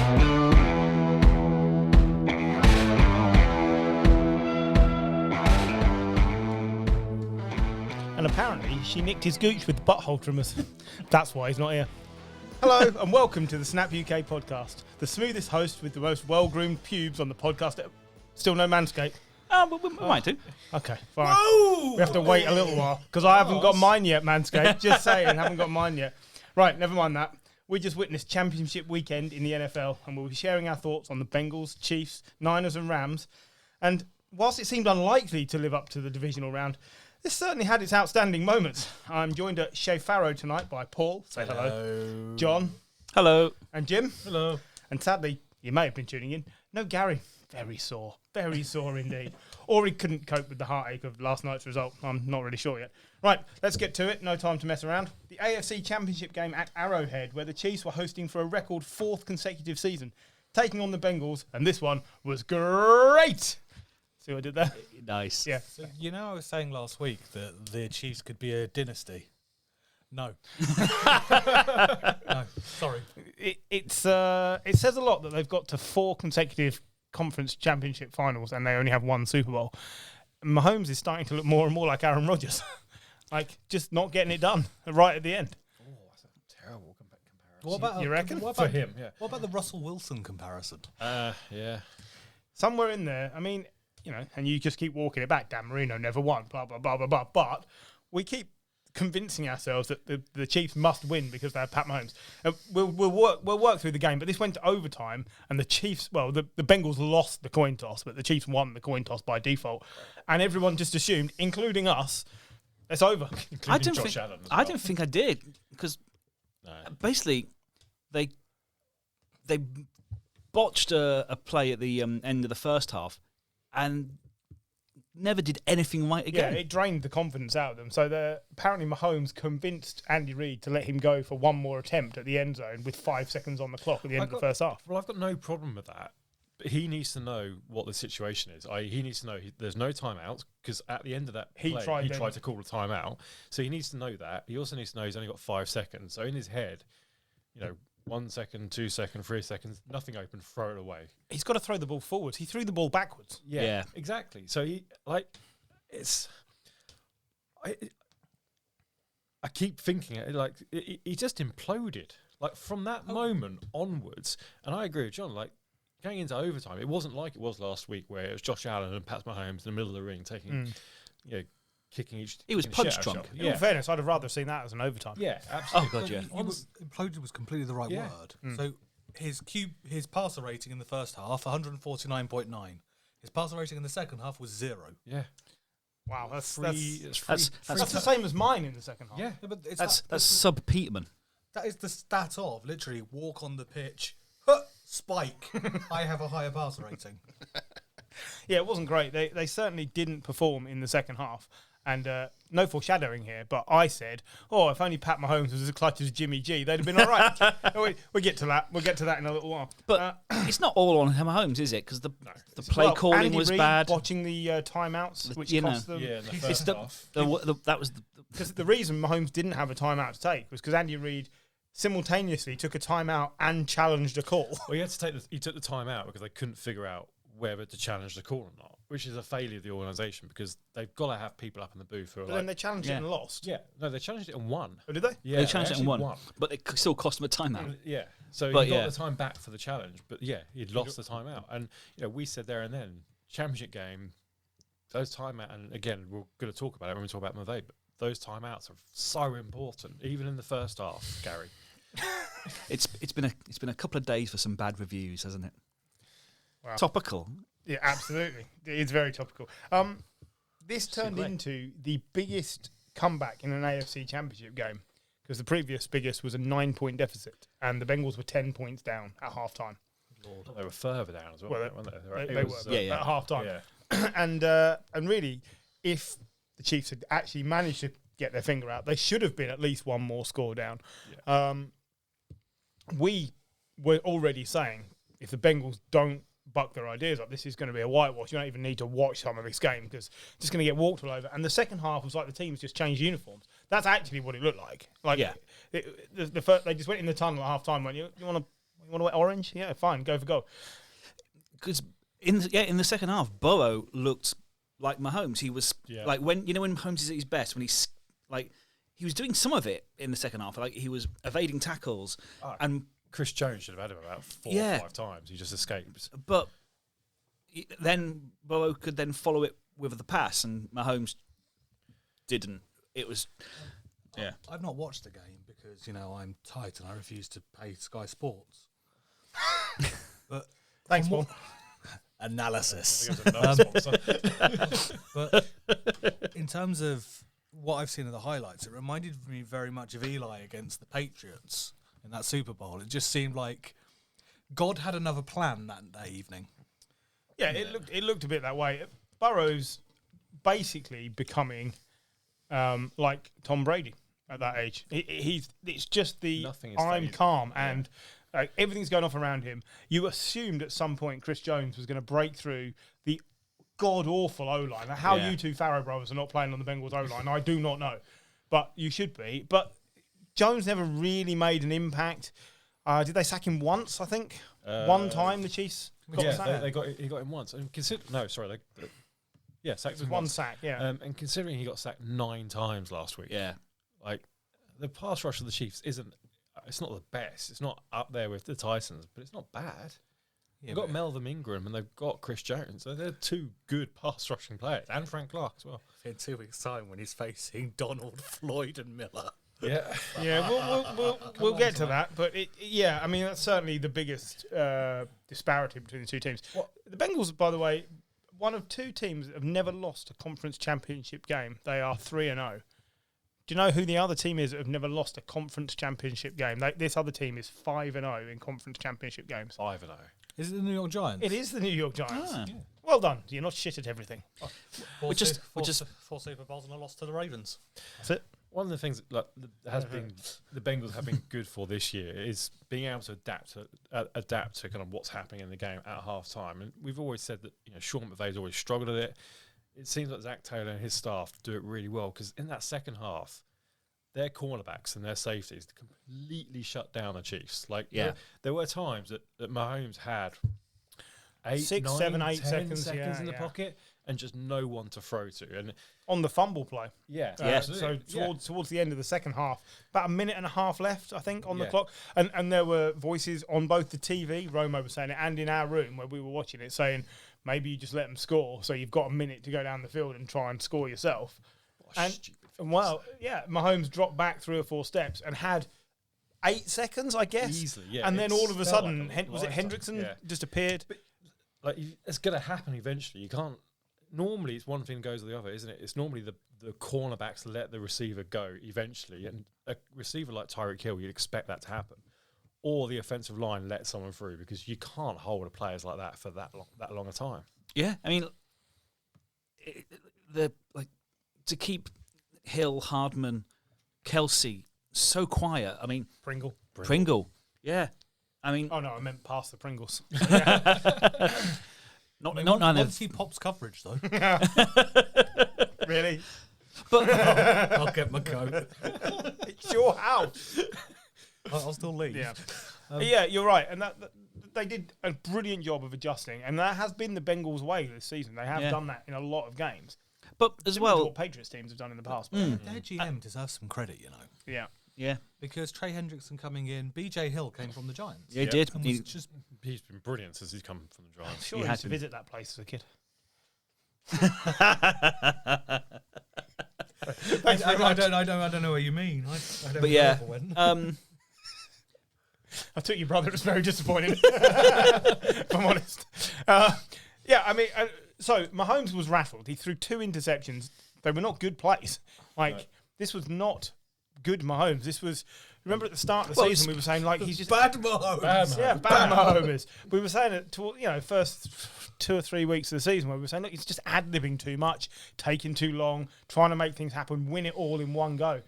And apparently, she nicked his gooch with butthole trimmers. That's why he's not here. Hello, and welcome to the Snap UK podcast. The smoothest host with the most well-groomed pubes on the podcast. Still no Manscaped? We might do. Okay, fine. Whoa! We have to wait a little while, because I haven't got mine yet, Manscaped. Just saying, haven't got mine yet. Right, never mind that. We just witnessed championship weekend in the NFL, and we'll be sharing our thoughts on the Bengals, Chiefs, Niners and Rams. And whilst it seemed unlikely to live up to the divisional round, this certainly had its outstanding moments. I'm joined at Shea Farrow tonight by Paul. Say hello. John. Hello. And Jim. Hello. And sadly, you may have been tuning in, no Gary. Very sore indeed. Or he couldn't cope with the heartache of last night's result. I'm not really sure yet. Right, let's get to it. No time to mess around. The AFC Championship game at Arrowhead, where the Chiefs were hosting for a record fourth consecutive season, taking on the Bengals, and this one was great. See what I did there? Nice. Yeah. So, I was saying last week that the Chiefs could be a dynasty. No. No, sorry. It says a lot that they've got to four consecutive conference championship finals and they only have one Super Bowl. Mahomes is starting to look more and more like Aaron Rodgers. Like, just not getting it done right at the end. Oh, that's a terrible comparison. You reckon? What For about him, yeah. What about the Russell Wilson comparison? Yeah. Somewhere in there, I mean, and you just keep walking it back. Dan Marino never won, blah, blah, blah, blah, blah. But we keep convincing ourselves that the Chiefs must win because they have Pat Mahomes. We'll work through the game, but this went to overtime, and the Chiefs, the Bengals lost the coin toss, but the Chiefs won the coin toss by default. And everyone just assumed, including us, it's over. I don't think I did, because basically they botched a play at the end of the first half and never did anything right again. Yeah, it drained the confidence out of them. So apparently Mahomes convinced Andy Reid to let him go for one more attempt at the end zone with 5 seconds on the clock at the end of the first half. Well, I've got no problem with that. But he needs to know what the situation is. He needs to know there's no timeouts because at the end of that play, he tried to call a timeout. So he needs to know that. He also needs to know he's only got 5 seconds. So in his head, 1 second, 2 seconds, 3 seconds, nothing open, throw it away. He's got to throw the ball forwards. He threw the ball backwards. Yeah. Exactly. So I keep thinking he just imploded. Like from that moment onwards, and I agree with John, going into overtime, it wasn't like it was last week where it was Josh Allen and Pat Mahomes in the middle of the ring taking, kicking each. He was punch drunk. In fairness, I'd have rather seen that as an overtime. Yeah, absolutely. Oh god, yeah. Imploded was completely the right word. So his passer rating in the first half, 149.9. His passer rating in the second half was 0. Yeah. Wow, that's That's the same as mine in the second half. Yeah, but that's sub Peterman. That is the stat of literally walk on the pitch, spike. I have a higher passer rating. Yeah, it wasn't great. They certainly didn't perform in the second half. And no foreshadowing here, but I said, if only Pat Mahomes was as clutch as Jimmy G, they'd have been all right. We'll get to that. We'll get to that in a little while. But it's not all on Mahomes, is it? Because the play calling Andy was Reid bad. Watching the timeouts, which cost them. Yeah, in the first half. That was because the reason Mahomes didn't have a timeout to take was because Andy Reid simultaneously took a timeout and challenged a call. Well, he took the timeout because they couldn't figure out whether to challenge the call or not, which is a failure of the organisation because they've got to have people up in the booth who are But then they challenged it and lost. Yeah, no, they challenged it and won. Oh, did they? Yeah, they challenged it and won, but it still cost them a timeout. Yeah, so he got the time back for the challenge, but he'd lost the timeout. And we said there and then, championship game, those timeout, and again, we're going to talk about it when we talk about Mavet, but those timeouts are so important, even in the first half, Gary. It's been a couple of days for some bad reviews, hasn't it? Wow. Topical. Yeah, absolutely. It's very topical. This turned into the biggest comeback in an AFC Championship game because the previous biggest was a 9-point deficit and the Bengals were 10 points down at half-time. Lord. They were further down as well, weren't they? They were at half-time. Yeah. And really, if the Chiefs had actually managed to get their finger out, they should have been at least one more score down. Yeah. We were already saying if the Bengals don't buck their ideas up, this is going to be a whitewash. You don't even need to watch some of this game because it's just going to get walked all over. And the second half was like the teams just changed uniforms. That's actually what it looked like. They just went in the tunnel at half time. Went, you want to You want to wear orange? Yeah, fine, go for goal. Because in the second half, Burrow looked like Mahomes. He was like when Mahomes is at his best, when he's like he was doing some of it in the second half. Like he was evading tackles, and Chris Jones should have had him about 4 or 5 times. He just escaped. But then Burrow could then follow it with the pass, and Mahomes didn't. It was, I've not watched the game because I'm tight and I refuse to pay Sky Sports. But thanks, Paul. Analysis. But in terms of what I've seen of the highlights, it reminded me very much of Eli against the Patriots in that Super Bowl. It just seemed like God had another plan that evening. Yeah, it looked a bit that way. Burrow's basically becoming like Tom Brady at that age. It's just I'm calm and everything's going off around him. You assumed at some point Chris Jones was going to break through the god-awful O-line. How you two Farrow brothers are not playing on the Bengals O-line, I do not know. But you should be. But Jones never really made an impact. Did they sack him once, I think? One time, the Chiefs got sacked? He got him once. And sacked him one once. sack, yeah. And considering he got sacked 9 times last week, like the pass rush of the Chiefs it's not the best. It's not up there with the Titans, but it's not bad. They've got Melvin Ingram and they've got Chris Jones. So they're 2 good pass rushing players, and Frank Clark as well. In 2 weeks' time, when he's facing Donald, Floyd, and Miller. We'll get to that, but I mean that's certainly the biggest disparity between the two teams. The Bengals, by the way, one of 2 teams that have never lost a conference championship game. They are 3-0. Do you know who the other team is that have never lost a conference championship game? This other team is 5-0 in conference championship games. 5-0. Is it the New York Giants? It is the New York Giants. Well done. You're not shit at everything. Four Super Bowls and a loss to the Ravens. That's it. One of the things that the Bengals have been good for this year is being able to adapt to kind of what's happening in the game at half time. And we've always said that Sean McVay's always struggled at it. It seems like Zach Taylor and his staff do it really well because in that second half, their cornerbacks and their safeties completely shut down the Chiefs. There were times that Mahomes had 8, 6, 9, 7, 8 10 seconds in the pocket and just no one to throw to. And on the fumble play. So towards the end of the second half, about a minute and a half left, I think, on the clock. And there were voices on both the TV, Romo was saying it, and in our room where we were watching it, saying maybe you just let them score so you've got a minute to go down the field and try and score yourself. Mahomes dropped back 3 or 4 steps and had 8 seconds, I guess. Easily, and then all of a sudden, was it Hendrickson just appeared? But, it's going to happen eventually. You can't. Normally, it's one thing goes to the other, isn't it? It's normally the cornerbacks let the receiver go eventually, and a receiver like Tyreek Hill, you'd expect that to happen, or the offensive line let someone through because you can't hold a players like that for that long a time. Yeah, I mean, to keep Hill, Hardman, Kelsey so quiet. I mean, Pringle. Yeah, I mean. Oh no, I meant past the Pringles. Not none of. Let's see Pop's coverage though. Really? But I'll get my coat. It's your house. I'll still leave. Yeah, you're right, and that they did a brilliant job of adjusting, and that has been the Bengals' way this season. They have done that in a lot of games. But as well, what Patriots teams have done in the past. Their GM deserves some credit, Yeah. Because Trey Hendrickson coming in, BJ Hill came from the Giants. Yeah, he did. He's been brilliant since he's come from the Giants. I'm sure he had to visit that place as a kid. I don't know what you mean. I took your brother. It was very disappointing, if I'm honest. So Mahomes was rattled. He threw 2 interceptions. They were not good plays. This was not good Mahomes. This was. Remember at the start of the season we were saying he's just bad Mahomes. Bad Mahomes. We were saying it first 2 or 3 weeks of the season where we were saying, look, he's just ad-libbing too much, taking too long, trying to make things happen, win it all in one go.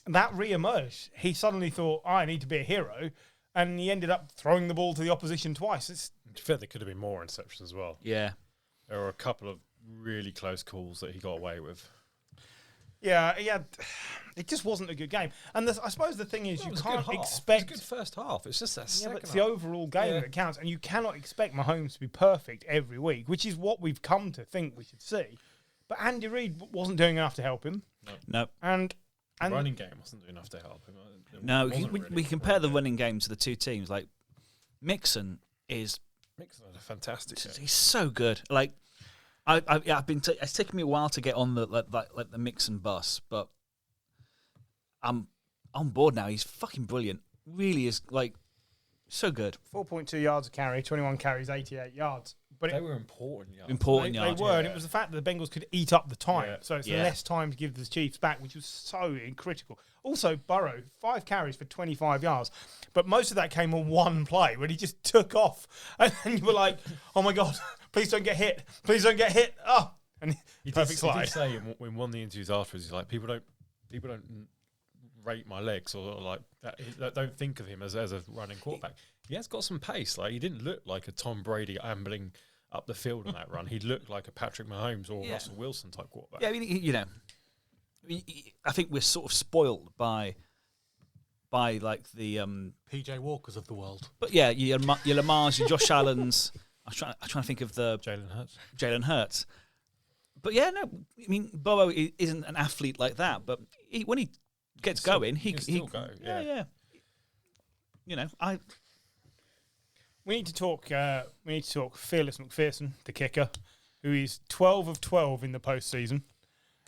And that re-emerged. He suddenly thought, I need to be a hero, and he ended up throwing the ball to the opposition twice. To be fair, there could have been more interceptions as well. Yeah. There were a couple of really close calls that he got away with. Yeah, it just wasn't a good game. And I suppose the thing is, you can't expect... It was a good first half. It's just that second but it's the overall game that counts. And you cannot expect Mahomes to be perfect every week, which is what we've come to think we should see. But Andy Reid wasn't doing enough to help him. No. And the running game wasn't doing enough to help him. No, we compare the running game to the two teams. Like, Mixon is a fantastic game. He's so good. Like, I've been. It's taken me a while to get on the the Mixon bus, but I'm on board now. He's fucking brilliant. Really is, like, so good. 4.2 yards a carry, 21 carries, 88 yards. But they were important yards. They were, and it was the fact that the Bengals could eat up the time. So it's less time to give the Chiefs back, which was so critical. Also, Burrow, 5 carries for 25 yards. But most of that came on one play when he just took off. And you were like, oh my God, please don't get hit. Please don't get hit. Oh, and perfect slide. He did say in one of the interviews afterwards, he's like, people don't rate my legs or like that, don't think of him as a running quarterback. He has got some pace. Like, he didn't look like a Tom Brady ambling up the field on that run. He looked like a Patrick Mahomes or Russell Wilson type quarterback. Yeah, I mean, I think we're sort of spoiled by like the PJ Walkers of the world. But yeah, your Lamars, your Josh Allens. I'm trying to think of the Jalen Hurts. But yeah, no, I mean, Burrow isn't an athlete like that, but when he gets going, he can still go. Yeah. We need to talk. Fearless McPherson, the kicker, who is 12 of 12 in the postseason.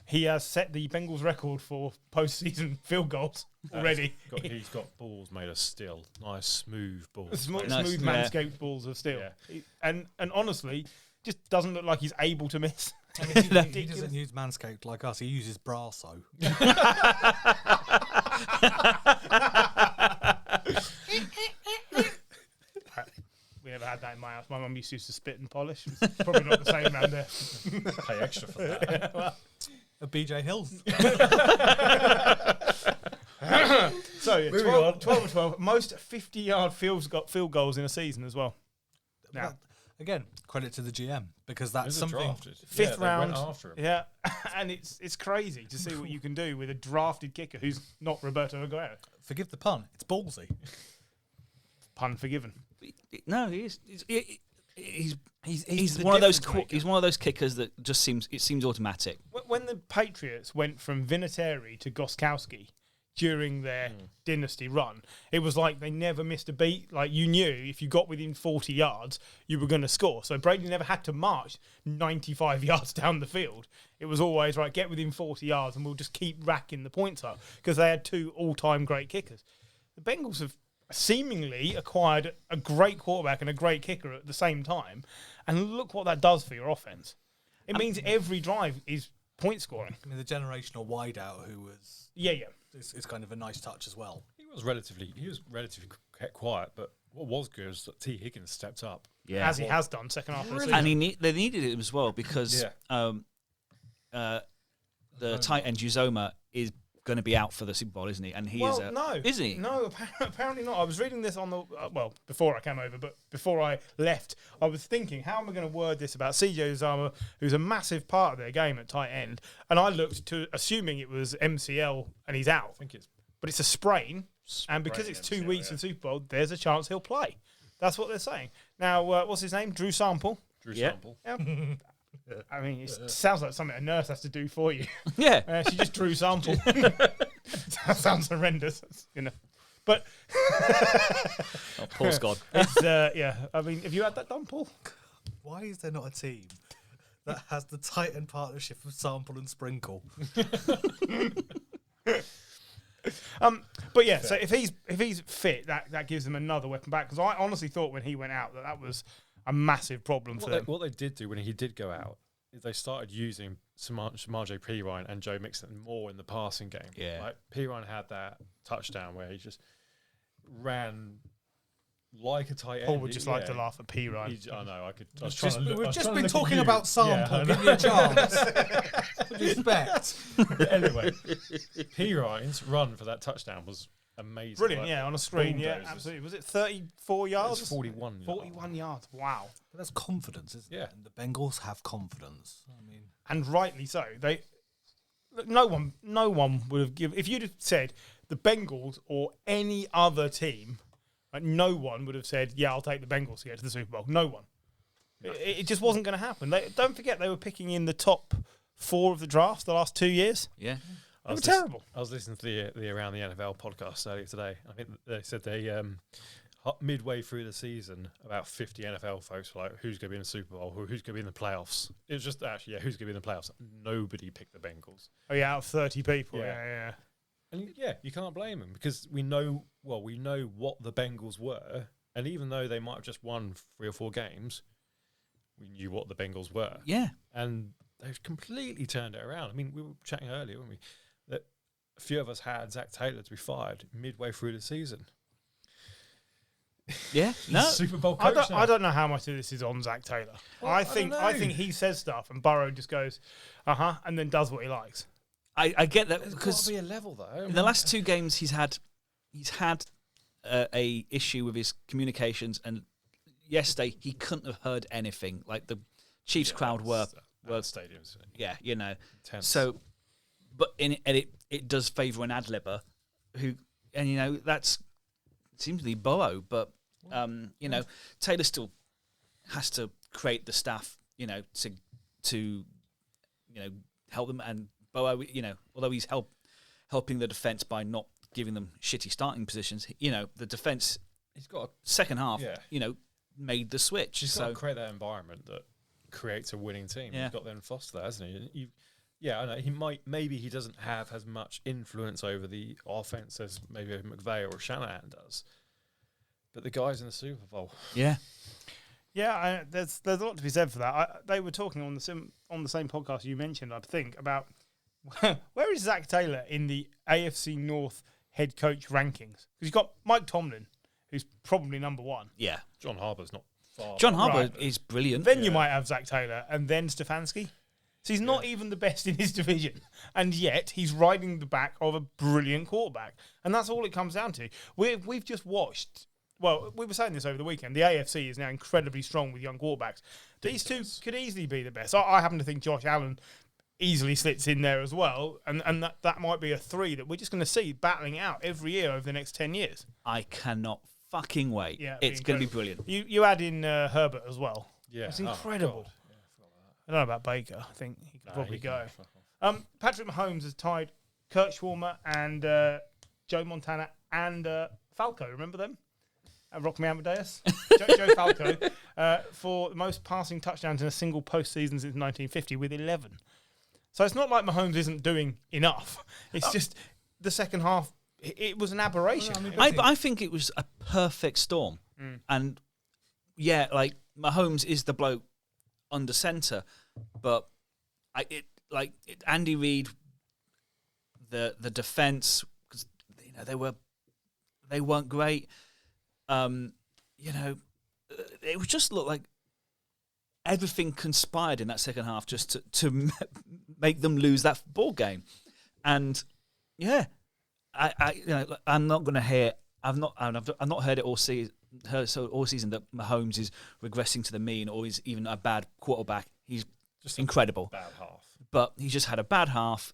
He has set the Bengals record for postseason field goals already. He's got balls made of steel, nice smooth balls, smooth manscaped balls of steel. Yeah. And honestly, just doesn't look like he's able to miss. I mean, he doesn't use Manscaped like us. He uses Brasso. We never had that in my house. My mum used to spit and polish. It's probably not the same around there. Pay extra for that. Well, a BJ Hills. So, yeah, 12 of 12. Most 50-yard field goals in a season as well. Now, again, credit to the GM, because that's something. Drafted. Fifth round. Went after him. Yeah, and it's crazy to see what you can do with a drafted kicker who's not Roberto Aguero. Forgive the pun. It's ballsy. Pun forgiven. No, he's one of those. He's one of those kickers that just seems automatic. When the Patriots went from Vinatieri to Gostkowski during their dynasty run, it was like they never missed a beat. Like, you knew if you got within 40 yards, you were going to score. So Brady never had to march 95 yards down the field. It was always, right, get within 40 yards and we'll just keep racking the points up, because they had 2 all-time great kickers. The Bengals have seemingly acquired a great quarterback and a great kicker at the same time, and look what that does for your offense. It means every drive is point scoring. I mean, the generational wideout who was is kind of a nice touch as well. He was relatively quiet, but what was good is that T. Higgins stepped up. Yeah, as he has done second half of the season. And they needed him as well, because the tight end Uzoma is going to be out for the Super Bowl, isn't he? And he is he? No, apparently not. I was reading this on the before I came over, but before I left, I was thinking, how am I going to word this about CJ Uzomah, who's a massive part of their game at tight end? And I looked to assuming it was MCL and he's out. But it's a sprain, and because it's 2 weeks in Super Bowl, there's a chance he'll play. That's what they're saying. Now, what's his name? Drew Sample. Sample. Yeah. I mean, it sounds like something a nurse has to do for you. Yeah. She just drew Sample. That sounds horrendous, But Paul Scott. It's I mean, have you had that done, Paul? Why is there not a team that has the tight end partnership of Sample and Sprinkle? But yeah, so if he's fit, that gives them another weapon back. Because I honestly thought when he went out that was a massive problem for them. What they did do when he did go out is they started using Samaje Perine and Joe Mixon more in the passing game. Yeah. Like, Perine had that touchdown where he just ran like a tight end. Paul would just like to laugh at Perine. I know. We've just been talking about Sample. Give me a chance. What do you expect? Anyway, Perine's run for that touchdown was amazing. Brilliant, on a screen, absolutely. Was it 34 yards? It was 41. 41 yards, wow. But that's confidence, isn't it? And the Bengals have confidence. I mean, and rightly so. no one would have given. If you'd have said the Bengals or any other team, like, no one would have said, "Yeah, I'll take the Bengals to get to the Super Bowl." No one. It just wasn't going to happen. Don't forget they were picking in the top 4 of the drafts the last 2 years. Yeah, they were terrible. I was listening to the Around the NFL podcast earlier today. I think they said they midway through the season, about 50 NFL folks were like, "Who's going to be in the Super Bowl? Who's going to be in the playoffs?" It was just actually, who's going to be in the playoffs? Nobody picked the Bengals. Oh yeah, out of 30 people. Yeah. And you can't blame them because we know what the Bengals were, and even though they might have just won 3 or 4 games, we knew what the Bengals were. Yeah. And they've completely turned it around. I mean, we were chatting earlier, weren't we, that a few of us had Zach Taylor to be fired midway through the season. Yeah, no. Super Bowl coach I don't know how much of this is on Zach Taylor. Well, I think he says stuff and Burrow just goes, and then does what he likes. I get that There's because got to be a level though. in the last 2 games he's had a issue with his communications, and yesterday he couldn't have heard anything. Like the Chiefs crowd were stadiums. Yeah, Intense. So, but it does favour an ad-libber who, and that's seems to be Burrow, but Taylor still has to create the staff, to help them, and Burrow, although he's helping the defence by not giving them shitty starting positions, the defence, he's got second half, made the switch. He's got to create that environment that creates a winning team. Yeah. He's got them foster that, hasn't he? I know maybe he doesn't have as much influence over the offense as maybe McVay or Shanahan does, but the guys in the Super Bowl, yeah, there's a lot to be said for that. They were talking on the same podcast you mentioned, I think, about where is Zach Taylor in the AFC North head coach rankings? Because you've got Mike Tomlin, who's probably number 1. yeah. John Harbaug's not far. John Harbaugh Right. is brilliant. Then you might have Zach Taylor, and then Stefanski. So he's not even the best in his division, and yet he's riding the back of a brilliant quarterback, and that's all it comes down to. We've just watched. Well, we were saying this over the weekend. The AFC is now incredibly strong with young quarterbacks. These two could easily be the best. I happen to think Josh Allen easily slits in there as well, and that might be a 3 that we're just going to see battling out every year over the next 10 years. I cannot fucking wait. Yeah, it's going to be brilliant. You add in Herbert as well. Yeah, it's incredible. I don't know about Baker. I think he could probably go. Patrick Mahomes has tied Kurt Schwarmer and Joe Montana and Falco. Remember them? Rock Me Amadeus. Joe Falco for the most passing touchdowns in a single postseason since 1950 with 11. So it's not like Mahomes isn't doing enough. It's just the second half, it was an aberration. I think it was a perfect storm. And, Mahomes is the bloke under centre, but Andy Reid, the defence, because they weren't great. It would just look like everything conspired in that second half just to make them lose that ball game. And I'm not going to hear. I've not heard it all season. All season that Mahomes is regressing to the mean or he's even a bad quarterback. He's just incredible. Bad half. But he's just had a bad half,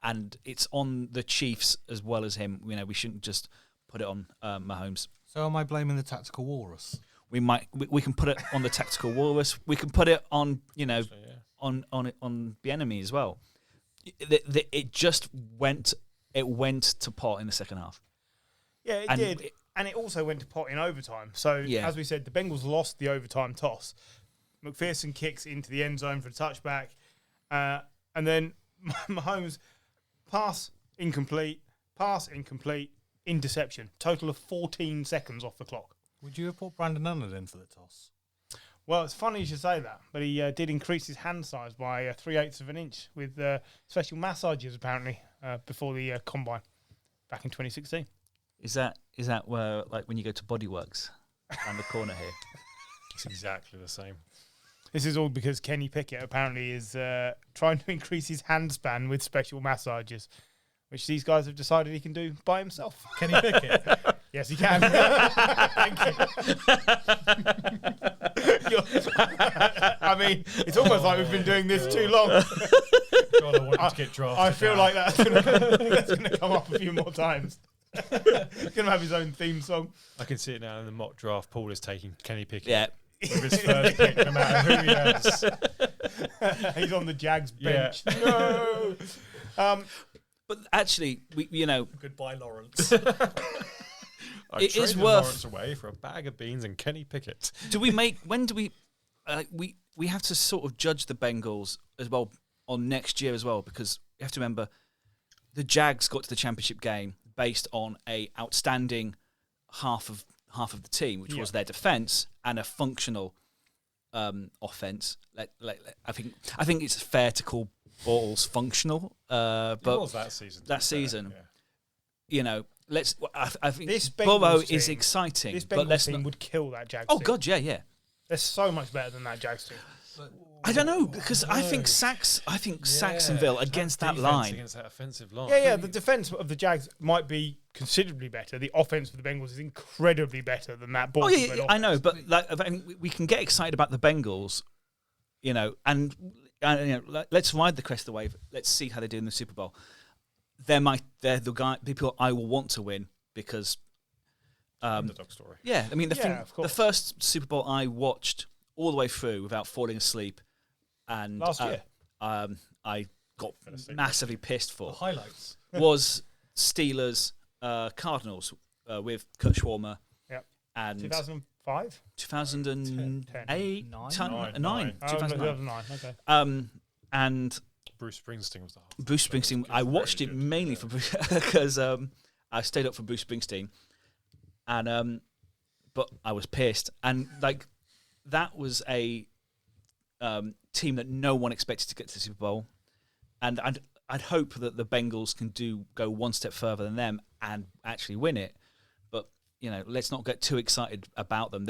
and it's on the Chiefs as well as him. We shouldn't just put it on Mahomes. So am I blaming the tactical walrus? We can put it on the tactical walrus. We can put it on on the enemy as well. It just went to pot in the second half. Yeah, it did. And it also went to pot in overtime. So, as we said, the Bengals lost the overtime toss. McPherson kicks into the end zone for a touchback. And then Mahomes, pass incomplete, interception. Total of 14 seconds off the clock. Would you have put Brandon Leonard in for the toss? Well, it's funny you should say that, but he did increase his hand size by 3/8 of an inch with special massages, apparently, before the combine back in 2016. Is that where, like, when you go to Bodyworks around the corner here? It's exactly the same. This is all because Kenny Pickett apparently is trying to increase his hand span with special massages, which these guys have decided he can do by himself. Kenny Pickett? Yes, he can. Thank you. I mean, it's almost like we've been doing this too long. God, I want him to get drafted. I feel like that's going to come up a few more times. He's going to have his own theme song. I can see it now in the mock draft. Paul is taking Kenny Pickett. Yeah. With his first pick, no matter who he has. He's on the Jags bench. Yeah. No. But actually, Goodbye, Lawrence. It is worth Lawrence away for a bag of beans and Kenny Pickett. When do we we have to sort of judge the Bengals as well on next year as well, because you have to remember the Jags got to the championship game based on a outstanding half of the team, which was their defense and a functional offense. I think it's fair to call Bortles functional, but it was that season. I think this Burrow team is exciting. This but Bengals team would kill that Jags Oh team. God, yeah. They're so much better than that Jags team. I don't know, because I think Saxonville against that line. Against that offensive line. Yeah. The defense of the Jags might be considerably better. The offense for the Bengals is incredibly better than that. Oh yeah, I know, but we can get excited about the Bengals, and let's ride the crest of the wave. Let's see how they do in the Super Bowl. They're the people I will want to win because underdog story. Yeah, I mean the first Super Bowl I watched all the way through without falling asleep, and last year I got massively pissed for. The highlights was Steelers Cardinals with Kurt Schwarmer. Yep. And 2005, 2008, 2009. Okay. And Bruce Springsteen was the whole. Bruce Springsteen. I watched it mainly for because I stayed up for Bruce Springsteen, and but I was pissed, and that was a team that no one expected to get to the Super Bowl, and I'd hope that the Bengals can go one step further than them and actually win it. But let's not get too excited about them.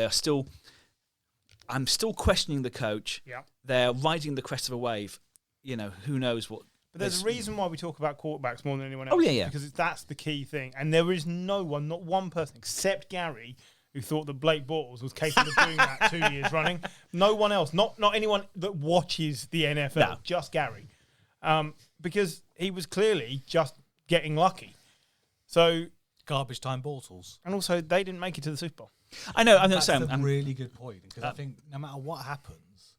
I'm still questioning the coach. Yeah, they're riding the crest of a wave. Who knows what. But there's a reason why we talk about quarterbacks more than anyone else. Oh yeah. Because that's the key thing, and there is no one, not one person, except Gary, who thought that Blake Bortles was capable of doing that 2 years running. No one else, not anyone that watches the NFL, just Gary. Because he was clearly just getting lucky. So garbage time Bortles. And also, they didn't make it to the Super Bowl. I know, I'm That's saying a really good point, because I think no matter what happens,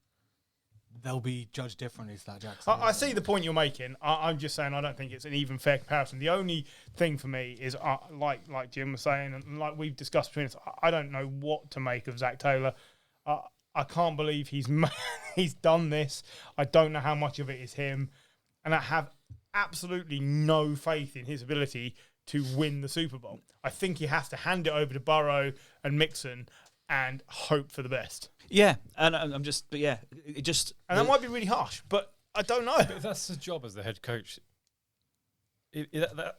they'll be judged differently to that Jackson. I see the point you're making. I'm just saying I don't think it's an even fair comparison. The only thing for me is, like Jim was saying, and like we've discussed between us, I don't know what to make of Zach Taylor. I can't believe he's done this. I don't know how much of it is him. And I have absolutely no faith in his ability to win the Super Bowl. I think he has to hand it over to Burrow and Mixon and hope for the best. Yeah, and I'm just, but yeah, it just... And that might be really harsh, but I don't know. But that's his job as the head coach.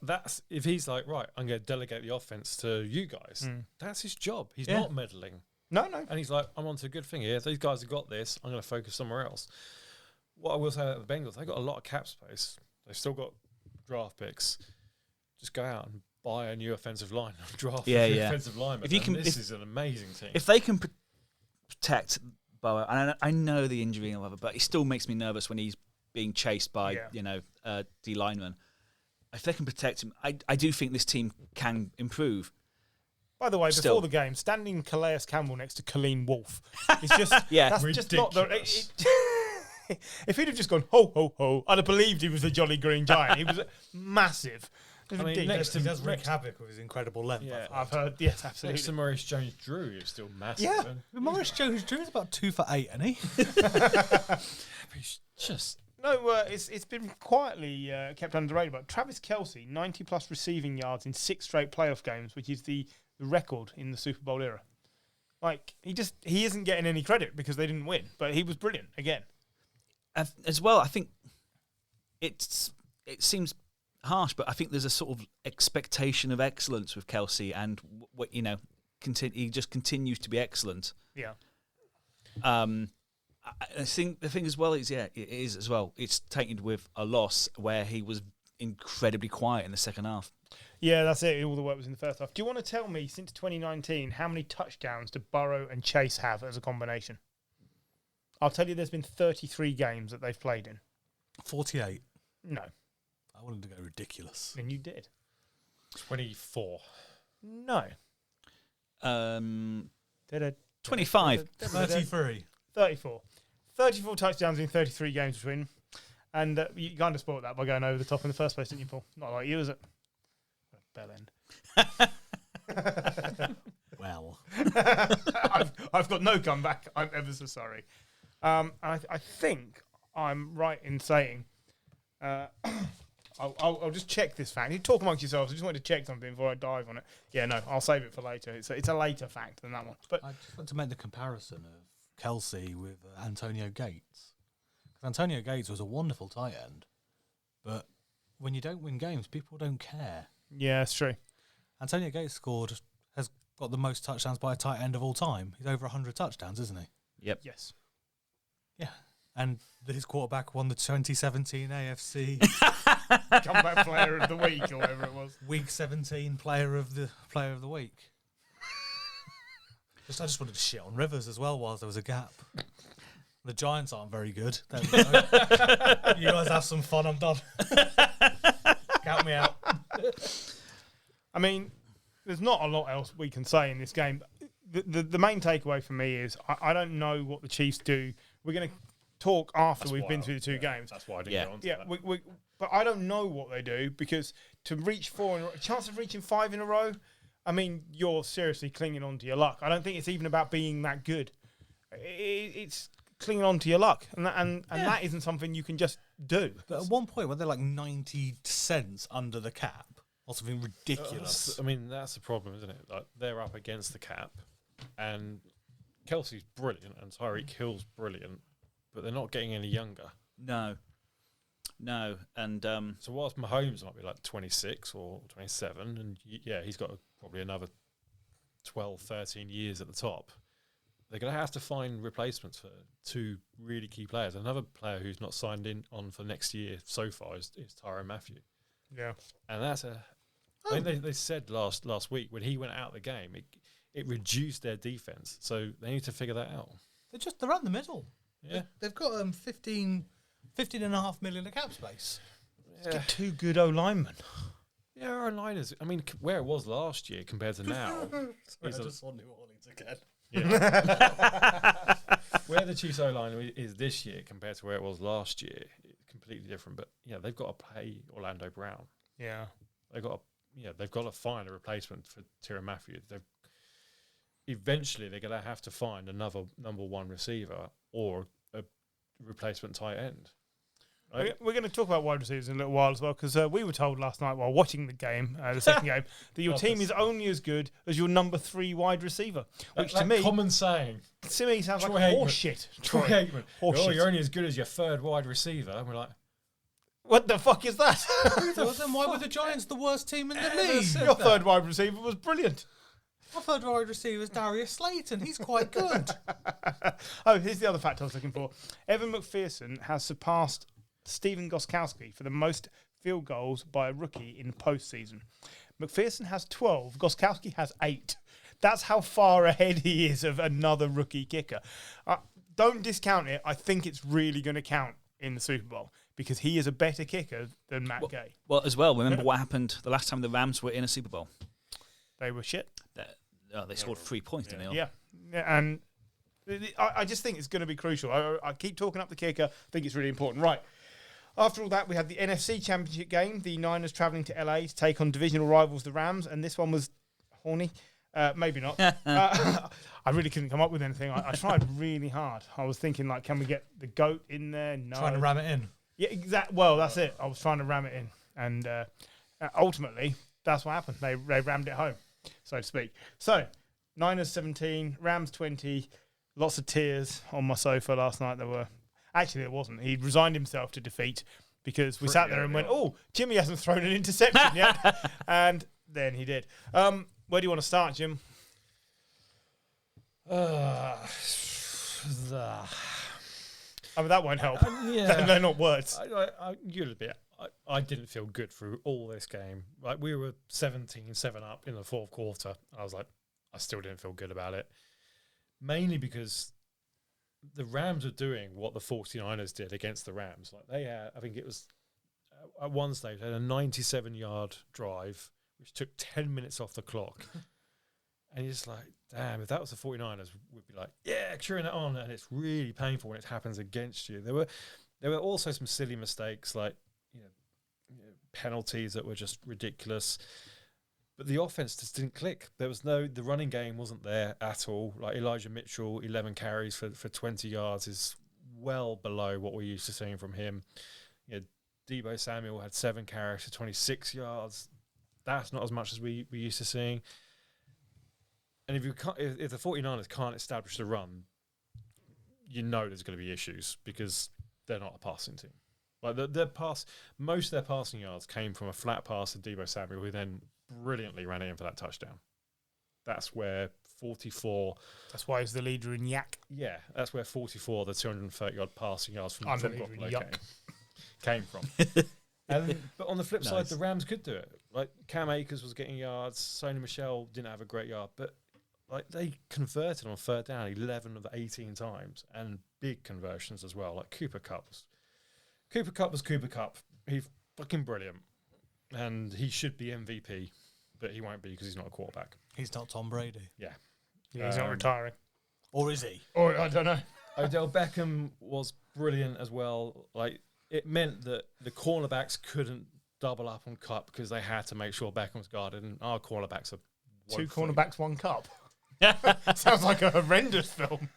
That's if he's like, right, I'm going to delegate the offense to you guys. That's his job. He's not meddling. No. And he's like, I'm onto a good thing here. These guys have got this. I'm going to focus somewhere else. What I will say about the Bengals, they've got a lot of cap space. They've still got draft picks. Just go out and buy a new offensive line. Draft a new offensive lineman. This is an amazing team. If they can protect Burrow, and I know the injury and whatever, but it still makes me nervous when he's being chased by D linemen. If they can protect him, I do think this team can improve. By the way, before the game, standing Calais Campbell next to Colleen Wolfe, it's just that's ridiculous. Just not the. If he'd have just gone ho ho ho, I'd have believed he was the Jolly Green Giant. He was massive. He does wreak havoc with his incredible length. Yeah, I've heard. Yes, absolutely. Next to Maurice Jones-Drew, he was still massive. Yeah, Maurice Jones-Drew is about 2 for 8, isn't he? He's just. No, it's been quietly kept under the radar. But Travis Kelce, 90-plus receiving yards in 6 straight playoff games, which is the record in the Super Bowl era. Like, he isn't getting any credit because they didn't win, but he was brilliant again. As well, I think it seems harsh, but I think there's a sort of expectation of excellence with Kelce, and he just continues to be excellent. Yeah. I think the thing as well is, it is as well. It's tainted with a loss where he was incredibly quiet in the second half. Yeah, that's it. All the work was in the first half. Do you want to tell me, since 2019, how many touchdowns did Burrow and Chase have as a combination? I'll tell you, there's been 33 games that they've played in. 48. No. I wanted to go ridiculous. And you did. 24. No. 25. 33. 34. 34 touchdowns in 33 games between. And you kind of spoiled that by going over the top in the first place, didn't you, Paul? Not like you, is it? Bell end. Well. I've got no comeback. I'm ever so sorry. I think I'm right in saying... I'll just check this fact. You talk amongst yourselves. I just wanted to check something before I dive on it. Yeah, no, I'll save it for later. It's a later fact than that one. But I just want to make the comparison of Kelsey with Antonio Gates. Because Antonio Gates was a wonderful tight end, but when you don't win games, people don't care. Yeah, it's true. Antonio Gates has got the most touchdowns by a tight end of all time. He's over 100 touchdowns, isn't he? Yep. Yes. Yeah. And his quarterback won the 2017 AFC Comeback Player of the Week or whatever it was. Week 17 Player of the Week. I just wanted to shit on Rivers as well whilst there was a gap. The Giants aren't very good. There we go. You guys have some fun. I'm done. Count me out. I mean, there's not a lot else we can say in this game. The main takeaway for me is I don't know what the Chiefs do. We're going to talk after we've been through the two games. That's why I didn't go on to that. But I don't know what they do, because to reach 4 in a row, chance of reaching 5 in a row, I mean, you're seriously clinging on to your luck. I don't think it's even about being that good. It's clinging on to your luck, and that isn't something you can just do. But at one point, when they're like 90 cents under the cap, or something ridiculous. I mean, that's the problem, isn't it? Like, they're up against the cap, and Kelsey's brilliant, and Tyreek Hill's brilliant, but they're not getting any younger. No, and so whilst Mahomes might be like 26 or 27, and he's got probably another 12, 13 years at the top, they're going to have to find replacements for two really key players. Another player who's not signed on for next year so far is Tyrann Mathieu. Yeah. And that's I mean, they said last week when he went out of the game, it reduced their defense. So they need to figure that out. They're around the middle. Yeah. They've got 15.5 million of cap space. Let's get 2 good O-linemen. Yeah, our liners. I mean, where it was last year compared to now. I just saw New Orleans again. Yeah. Where the Chiefs O-line is this year compared to where it was last year, it's completely different. But they've got to play Orlando Brown. Yeah. They've got to find a replacement for Tyrann Mathieu. Eventually they're going to have to find another number one receiver or a replacement tight end. Right? We're going to talk about wide receivers in a little while as well, because we were told last night while watching the game, the second game, that your team is only as good as your number 3 wide receiver. Which to me, common saying, to me sounds Troy like Aikman. horse shit. Troy Aikman. Horseshit. You're only as good as your 3rd wide receiver. And we're like, what the fuck is that? Well, then why were the Giants the worst team in the league? Your 3rd wide receiver was brilliant. My 3rd wide receiver is Darius Slayton. He's quite good. Oh, here's the other fact I was looking for. Evan McPherson has surpassed Stephen Gostkowski for the most field goals by a rookie in postseason. McPherson has 12. Gostkowski has 8. That's how far ahead he is of another rookie kicker. Don't discount it. I think it's really going to count in the Super Bowl, because he is a better kicker than Matt Gay. Well, as well, remember what happened the last time the Rams were in a Super Bowl? They were shit. They scored 3 points, didn't they? Yeah, and I just think it's going to be crucial. I keep talking up the kicker. I think it's really important. Right. After all that, we had the NFC Championship game. The Niners travelling to LA to take on divisional rivals, the Rams, and this one was horny. Maybe not. I really couldn't come up with anything. I tried really hard. I was thinking, like, can we get the GOAT in there? No. Trying to ram it in. Yeah, exactly. Well, that's it. I was trying to ram it in. And ultimately, that's what happened. They rammed it home, so to speak. So, Niners 17, Rams 20. Lots of tears on my sofa last night. Actually, it wasn't. He resigned himself to defeat, because we sat there and went, oh, Jimmy hasn't thrown an interception yet. And then he did. Where do you want to start, Jim? I mean, that won't help. They're not words. I didn't feel good through all this game. Like, we were 17-7 up in the 4th quarter. I was like, I still didn't feel good about it. Mainly because the Rams are doing what the 49ers did against the Rams. Like, they had, I think it was at one stage, they had a 97-yard drive, which took 10 minutes off the clock. And you're just like, damn, if that was the 49ers, we'd be like, yeah, cheering it on. And it's really painful when it happens against you. There were also some silly mistakes, like penalties that were just ridiculous. But the offense just didn't click. The running game wasn't there at all. Like Elijah Mitchell, 11 carries for 20 yards is well below what we're used to seeing from him. Deebo Samuel had 7 carries for 26 yards. That's not as much as we're used to seeing. And if the 49ers can't establish the run, there's going to be issues because they're not a passing team. Like most of their passing yards came from a flat pass to Deebo Samuel, who then brilliantly ran it in for that touchdown. That's where 44. That's why he's the leader in yak. Yeah, that's where 44, the 230-yard passing yards from Garoppolo came from. But on the flip side, the Rams could do it. Like Cam Akers was getting yards. Sony Michel didn't have a great yard, but like they converted on third down 11 of 18 times, and big conversions as well. Like Cooper Kupp was Cooper Kupp. He's fucking brilliant, and he should be MVP, but he won't be because he's not a quarterback. He's not Tom Brady. Yeah, he's not retiring. Or is he? Or I don't know. Odell Beckham was brilliant as well. Like it meant that the cornerbacks couldn't double up on Kupp because they had to make sure Beckham was guarded, and our cornerbacks are 2 cornerbacks, 1 cup. Sounds like a horrendous film.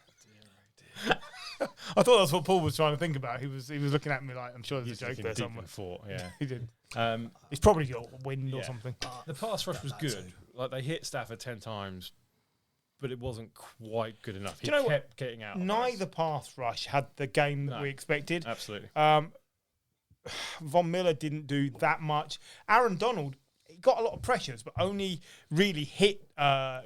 I thought that's what Paul was trying to think about. He was looking at me like, I'm sure there's a joke there somewhere. Yeah, he did. He's probably got wind or something. The pass rush was good. Like they hit Stafford 10 times, but it wasn't quite good enough. He kept getting out. Neither pass rush had the game that we expected. Absolutely. Von Miller didn't do that much. Aaron Donald, he got a lot of pressures, but only really hit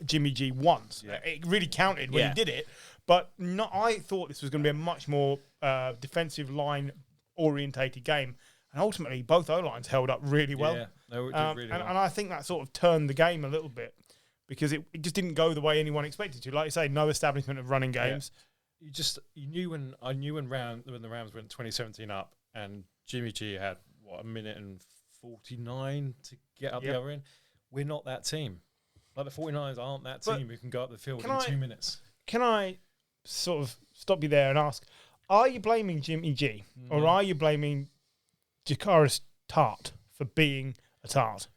Jimmy G once. Yeah. It really counted when he did it. But I thought this was going to be a much more defensive line orientated game, and ultimately both O-lines held up really well. Yeah, they did really well. And I think that sort of turned the game a little bit because it just didn't go the way anyone expected to. Like you say, no establishment of running games. Yeah. You knew when the Rams went 2017 up, and Jimmy G had a minute and 49 to get up the other end. We're not that team. Like the 49ers aren't that team who can go up the field in 2 minutes. Can I sort of stop you there and ask, are you blaming Jimmy G or are you blaming Jakaris Tart for being a tart?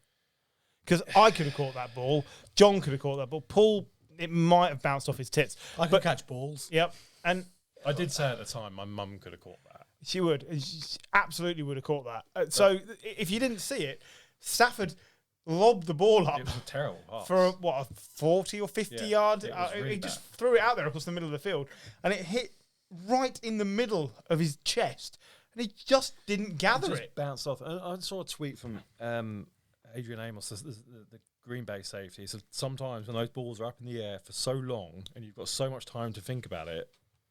Because I could have caught that ball. John could have caught that ball. Paul, it might have bounced off his tits. I could catch balls. Yep. And I did say at the time my mum could have caught that. She would. She absolutely would have caught that. So if you didn't see it, Stafford lobbed the ball up. It was a terrible pass. For a 40 or 50 yard. Really he just threw it out there across the middle of the field, and it hit right in the middle of his chest, and he just didn't gather it. Bounced off. I saw a tweet from Adrian Amos, the Green Bay safety. He said sometimes when those balls are up in the air for so long and you've got so much time to think about it,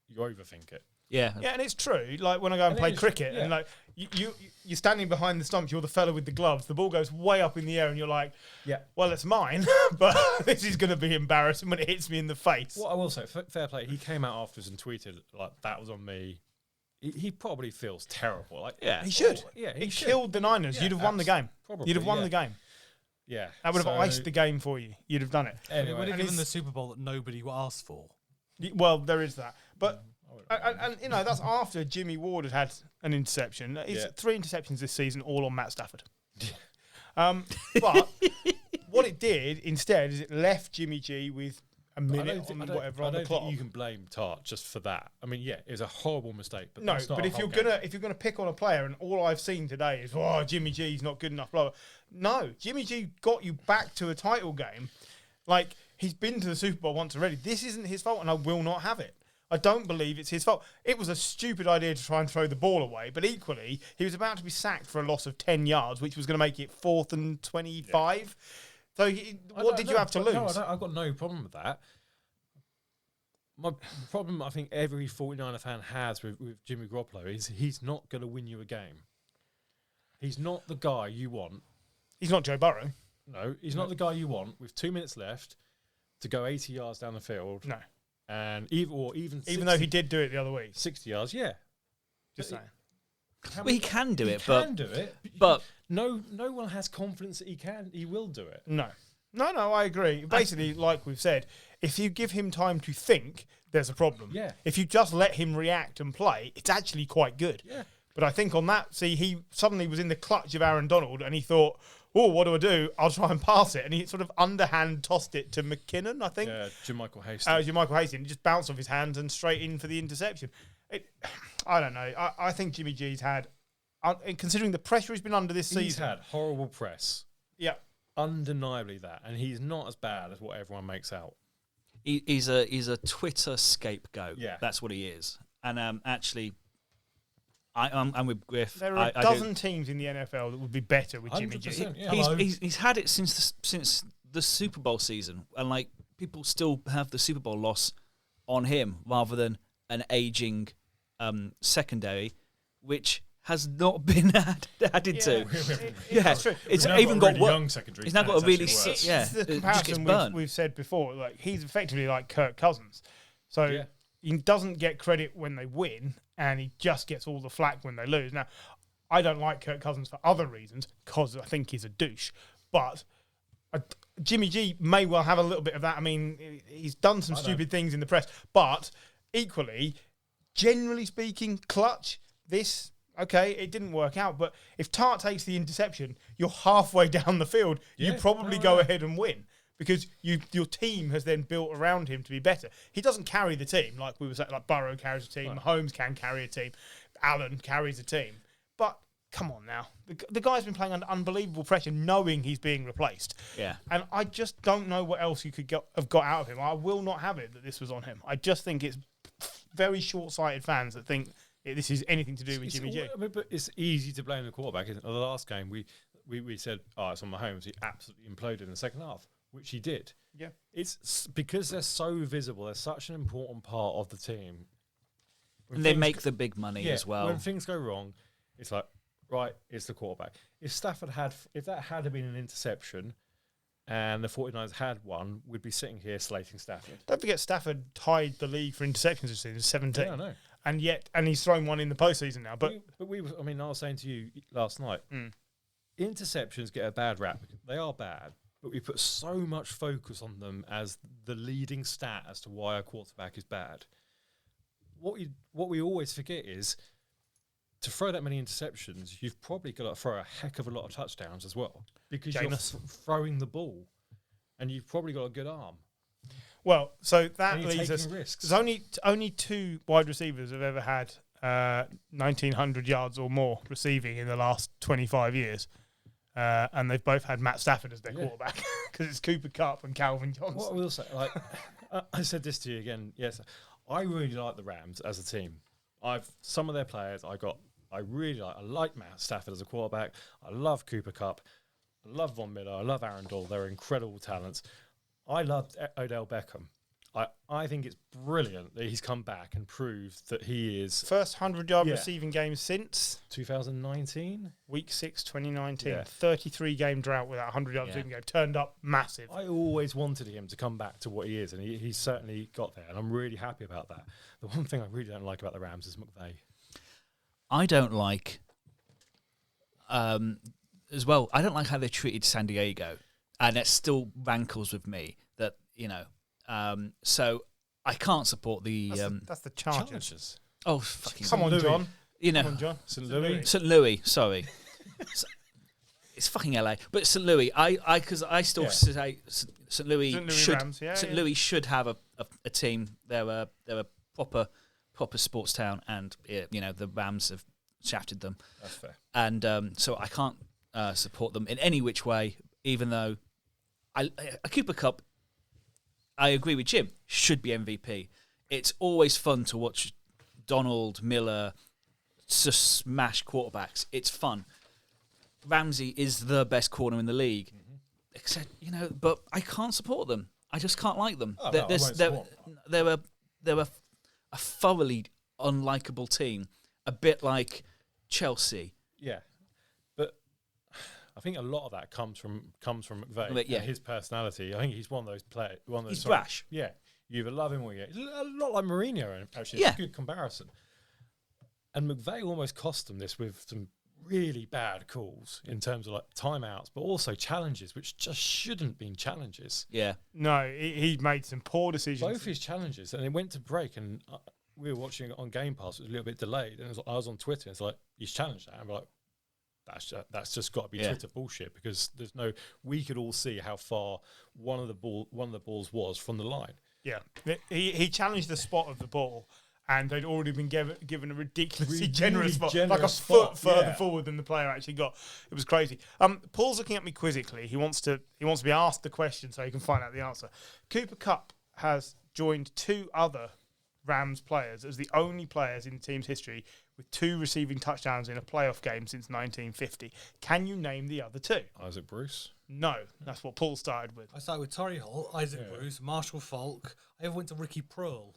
you overthink it. Yeah, and it's true. Like when I go and play cricket, and like you're standing behind the stumps, you're the fella with the gloves. The ball goes way up in the air, and you're like, well, it's mine, but this is going to be embarrassing when it hits me in the face. What I will say, fair play. He came out afterwards and tweeted like that was on me. He probably feels terrible. Like he should. He should. Killed the Niners. Yeah, you'd have won the game. Probably, you'd have won the game. Yeah, that would have iced the game for you. You'd have done it. Anyway, it would have given the Super Bowl that nobody asked for. Well, there is that, but. And that's after Jimmy Ward had an interception. He's 3 interceptions this season, all on Matt Stafford. But what it did instead is it left Jimmy G with a minute on whatever on the clock. I don't think you can blame Tart just for that. I mean, it was a horrible mistake. But no, but if you're gonna pick on a player, and all I've seen today is Jimmy G's not good enough. Blah, blah. No, Jimmy G got you back to a title game. Like he's been to the Super Bowl once already. This isn't his fault, and I will not have it. I don't believe it's his fault. It was a stupid idea to try and throw the ball away, but equally, he was about to be sacked for a loss of 10 yards, which was going to make it 4th and 25. Yeah. So what did you have to lose? No, I've got no problem with that. My problem, I think, every 49er fan has with Jimmy Garoppolo is he's not going to win you a game. He's not the guy you want. He's not Joe Burrow. No, he's not the guy you want with 2 minutes left to go 80 yards down the field. No. And even 60, though he did do it the other week, 60 yards, yeah. Just saying. Well, he can do it, but no one has confidence that he will do it. No, I agree. Basically, like we've said, if you give him time to think, there's a problem. Yeah. If you just let him react and play, it's actually quite good. Yeah. But I think on that, he suddenly was in the clutch of Aaron Donald and he thought, oh, what do? I'll try and pass it. And he sort of underhand tossed it to McKinnon, I think. Yeah, Jermichael Hastings. It just bounced off his hands and straight in for the interception. I don't know. I think Jimmy G's had, considering the pressure he's been under this season. He's had horrible press. Yeah. Undeniably that. And he's not as bad as what everyone makes out. He's a Twitter scapegoat. Yeah. That's what he is. And actually, I'm with Griff. There are a dozen teams in the NFL that would be better with Jimmy G. Yeah. He's had it since the Super Bowl season. And, like, people still have the Super Bowl loss on him rather than an aging secondary, which has not been added to. That's true. It's even got young secondary. He's now got a really It's the comparison we've said before. Like, he's effectively like Kirk Cousins, so he doesn't get credit when they win, and he just gets all the flack when they lose. Now, I don't like Kirk Cousins for other reasons because I think he's a douche, but Jimmy G may well have a little bit of that. I mean, he's done some stupid things in the press, but equally, generally speaking, clutch. Okay, it didn't work out, but if Tart takes the interception, you're halfway down the field. You probably go ahead and win because your team has then built around him to be better. He doesn't carry the team like we were saying. Like Burrow carries a team, Mahomes can carry a team, Allen carries a team. But come on now, the guy's been playing under unbelievable pressure, knowing he's being replaced. Yeah, and I just don't know what else you could have got out of him. I will not have it that this was on him. I just think it's very short-sighted fans that think this is anything to do with Jimmy G. I mean, but it's easy to blame the quarterback. In the last game, we said, it's on Mahomes. He absolutely imploded in the second half, which he did. Yeah. It's because they're so visible. They're such an important part of the team. And they make the big money as well. When things go wrong, it's like, right, it's the quarterback. If that had been an interception and the 49ers had one, we'd be sitting here slating Stafford. Don't forget Stafford tied the league for interceptions this season, 17. Yeah, I know. And he's thrown one in the postseason now. But I was saying to you last night, interceptions get a bad rap. They are bad, but we put so much focus on them as the leading stat as to why a quarterback is bad. What we always forget is to throw that many interceptions, you've probably got to throw a heck of a lot of touchdowns as well because you're throwing the ball, and you've probably got a good arm. Well, so that leaves us. Risks. There's only two wide receivers have ever had 1,900 yards or more receiving in the last 25 years, and they've both had Matt Stafford as their quarterback because it's Cooper Kupp and Calvin Johnson. What I will say, I said this to you again. Yes, I really like the Rams as a team. Some of their players I really like. I like Matt Stafford as a quarterback. I love Cooper Kupp. I love Von Miller. I love Aaron Donald. They're incredible talents. I loved Odell Beckham. I think it's brilliant that he's come back and proved that he is... First 100-yard receiving game since... 2019? Week 6, 2019. 33-game drought without 100-yard receiving game. Turned up massive. I always wanted him to come back to what he is, and he's certainly got there, and I'm really happy about that. The one thing I really don't like about the Rams is McVay. I don't like... as well, I don't like how they treated San Diego. And it still rankles with me that, so I can't support the... That's the Chargers. Oh, fucking... Come on, John. Come on, John. St. Louis. St. Louis, sorry. It's fucking LA. But St. Louis, because I still say St. Louis should have a team. They're a proper sports town, and the Rams have shafted them. That's fair. And so I can't support them in any which way, even though a Cooper Kupp, I agree with Jim, should be MVP. It's always fun to watch Donald, Miller smash quarterbacks. It's fun. Ramsey is the best corner in the league, except but I can't support them. I just can't like them. They're a thoroughly unlikable team, a bit like Chelsea. Yeah, but I think a lot of that comes from McVay and his personality. I think he's one of those players. He's brash. Yeah, you either love him or you hate him. A lot like Mourinho, actually. It's a good comparison. And McVay almost cost them this with some really bad calls in terms of like timeouts, but also challenges, which just shouldn't been challenges. Yeah. No, he made some poor decisions. Both his challenges, and it went to break, and we were watching it on Game Pass. It was a little bit delayed, and I was on Twitter. And it's like he's challenged that, and we're like, that's just got to be Twitter bullshit, because there's no. We could all see how far one of the balls was from the line. Yeah, he challenged the spot of the ball, and they'd already been given a ridiculously generous spot, like a foot further forward than the player actually got. It was crazy. Paul's looking at me quizzically. He wants to be asked the question so he can find out the answer. Cooper Kupp has joined 2 other Rams players as the only players in the team's history with 2 receiving touchdowns in a playoff game since 1950. Can you name the other 2? Isaac Bruce? No, that's what Paul started with. I started with Torrey Holt, Isaac Bruce, Marshall Faulk. I ever went to Ricky Proehl.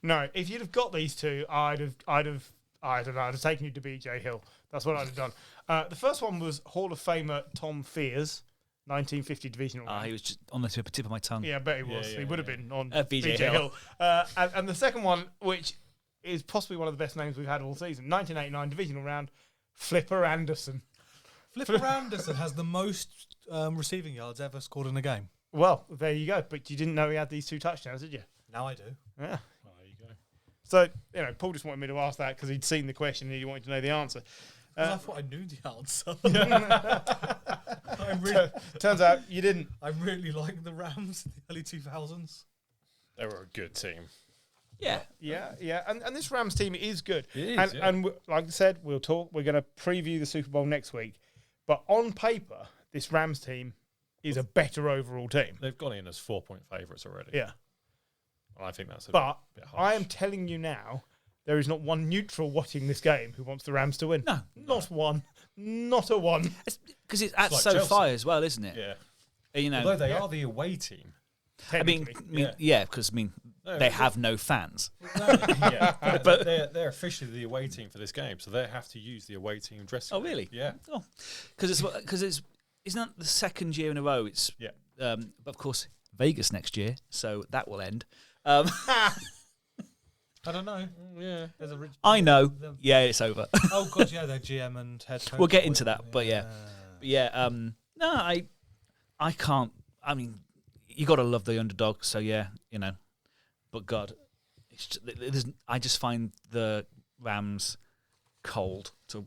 No, if you'd have got these 2, I'd have taken you to BJ Hill. That's what I'd have done. The first one was Hall of Famer Tom Fears, 1950 divisional round. He was just on the tip of my tongue. Yeah, I bet he was. He would have been on BJ Hill. And the second one, which is possibly one of the best names we've had all season, 1989 divisional round, Flipper Anderson. Flipper Anderson has the most receiving yards ever scored in a game. Well, there you go. But you didn't know he had these 2 touchdowns, did you? Now I do. Yeah. Well, there you go. So, Paul just wanted me to ask that because he'd seen the question and he wanted to know the answer. I thought I knew the answer. Turns out you didn't. I really like the Rams in the early 2000s. They were a good team. Yeah. And this Rams team is good. It is, and like I said, we're going to preview the Super Bowl next week. But on paper, this Rams team is a better overall team. They've gone in as 4-point favourites already. Yeah. And I think that's a bit harsh. I am telling you now, there is not one neutral watching this game who wants the Rams to win. No. Not one. Not a one. Because it's at like SoFi Chelsea. as well, isn't it? Yeah. Although they are the away team. I mean, because they have no fans. But they're officially the away team for this game, so they have to use the away team dressing room. Oh, really? Yeah. Oh, because it's isn't that the second year in a row? It's but of course Vegas next year, so that will end. I don't know. Yeah. There's a I know. Yeah, it's over. Oh god, yeah, they're GM and head coach. We'll get into that, but no, I can't. I mean, you got to love the underdog. So but God, I just find the Rams cold to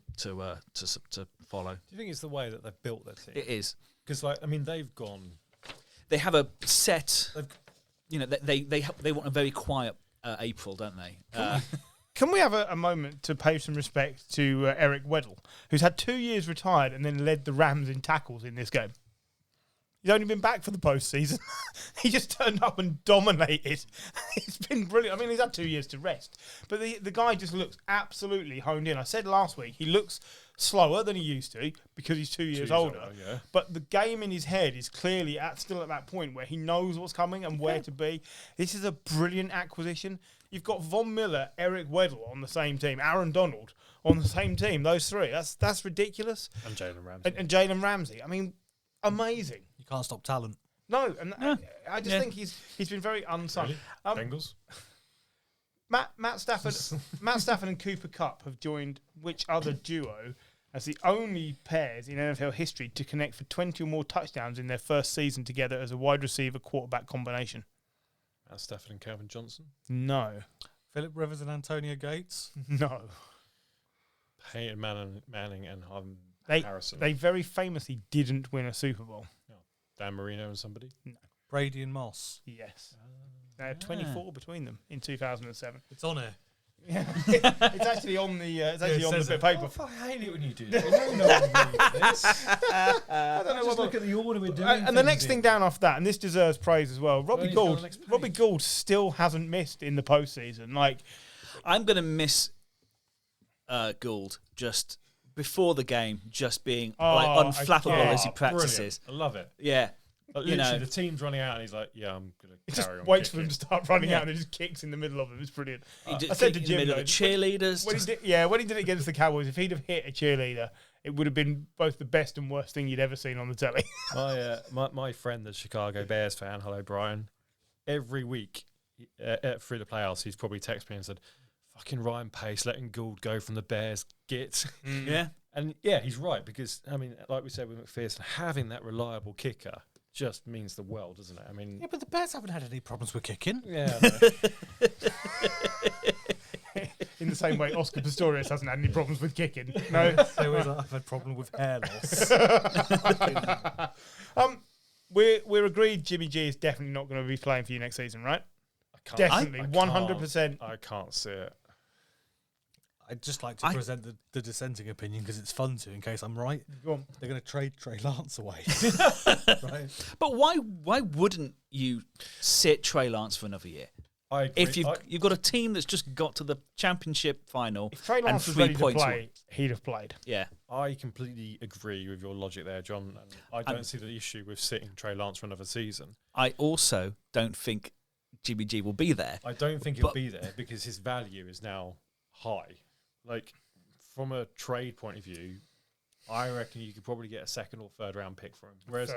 follow. Do you think it's the way that they've built their team? It is, because they've gone. They have a set. They want a very quiet April, don't they? Can we have a moment to pay some respect to Eric Weddle, who's had 2 years retired and then led the Rams in tackles in this game? He's only been back for the postseason. He just turned up and dominated. It's been brilliant. I mean, he's had 2 years to rest. But the guy just looks absolutely honed in. I said last week, he looks slower than he used to because he's 2 years older. But the game in his head is clearly still at that point where he knows what's coming and where to be. This is a brilliant acquisition. You've got Von Miller, Eric Weddle on the same team, Aaron Donald on the same team, those 3. That's ridiculous. And Jalen Ramsey. And Jalen Ramsey. I mean, amazing. You can't stop talent. No, and I just think he's been very unsung. Really? Bengals? Matt Stafford and Cooper Kupp have joined which other duo as the only pairs in NFL history to connect for 20 or more touchdowns in their first season together as a wide receiver quarterback combination? Matt Stafford and Calvin Johnson? No. Philip Rivers and Antonio Gates? No. Peyton Manning and Harrison? They very famously didn't win a Super Bowl. Oh. Dan Marino and somebody? No. Brady and Moss? Yes. They had 24 between them in 2007. It's on here. Yeah. It's actually on the bit of paper. I hate it when you do that. No one reads this. I don't know. Just look at the order we're doing. And the next thing down after that, and this deserves praise as well. Robbie Gould still hasn't missed in the postseason. Like, I'm going to miss Gould just before the game, just being unflappable as he practices. Brilliant. I love it. Yeah. Literally, the team's running out, and he's like, "Yeah, I'm gonna carry on." Waits for them to start running out, and he just kicks in the middle of them. It's brilliant. I said to Jim, the cheerleaders. When he did it against the Cowboys, if he'd have hit a cheerleader, it would have been both the best and worst thing you'd ever seen on the telly. My friend, the Chicago Bears fan, hello Brian. Every week through the playoffs, he's probably texted me and said, fucking Ryan Pace letting Gould go from the Bears git. Yeah. And yeah, he's right, because I mean, like we said with McPherson, having that reliable kicker just means the world, doesn't it? I mean, Yeah, but the Bears haven't had any problems with kicking. yeah. I know. In the same way, Oscar Pistorius hasn't had any problems with kicking. No, I've had problem with hair loss. we're agreed. Jimmy G is definitely not going to be playing for you next season, right? I can't, Definitely, I 100%. I can't see it. I'd just like to present the dissenting opinion because it's fun to, in case I'm right. Go on. They're going to trade Trey Lance away. Right? But why wouldn't you sit Trey Lance for another year? I agree. If you've got a team that's just got to the championship final If Trey and Lance was 3 ready to points, play, he'd have played. yeah. I completely agree with your logic there, John. And I don't see the issue with sitting Trey Lance for another season. I also don't think Jimmy G will be there. I don't think he'll be there because his value is now high. Like, from a trade point of view, I reckon you could probably get a 2nd or 3rd round pick for him. Whereas,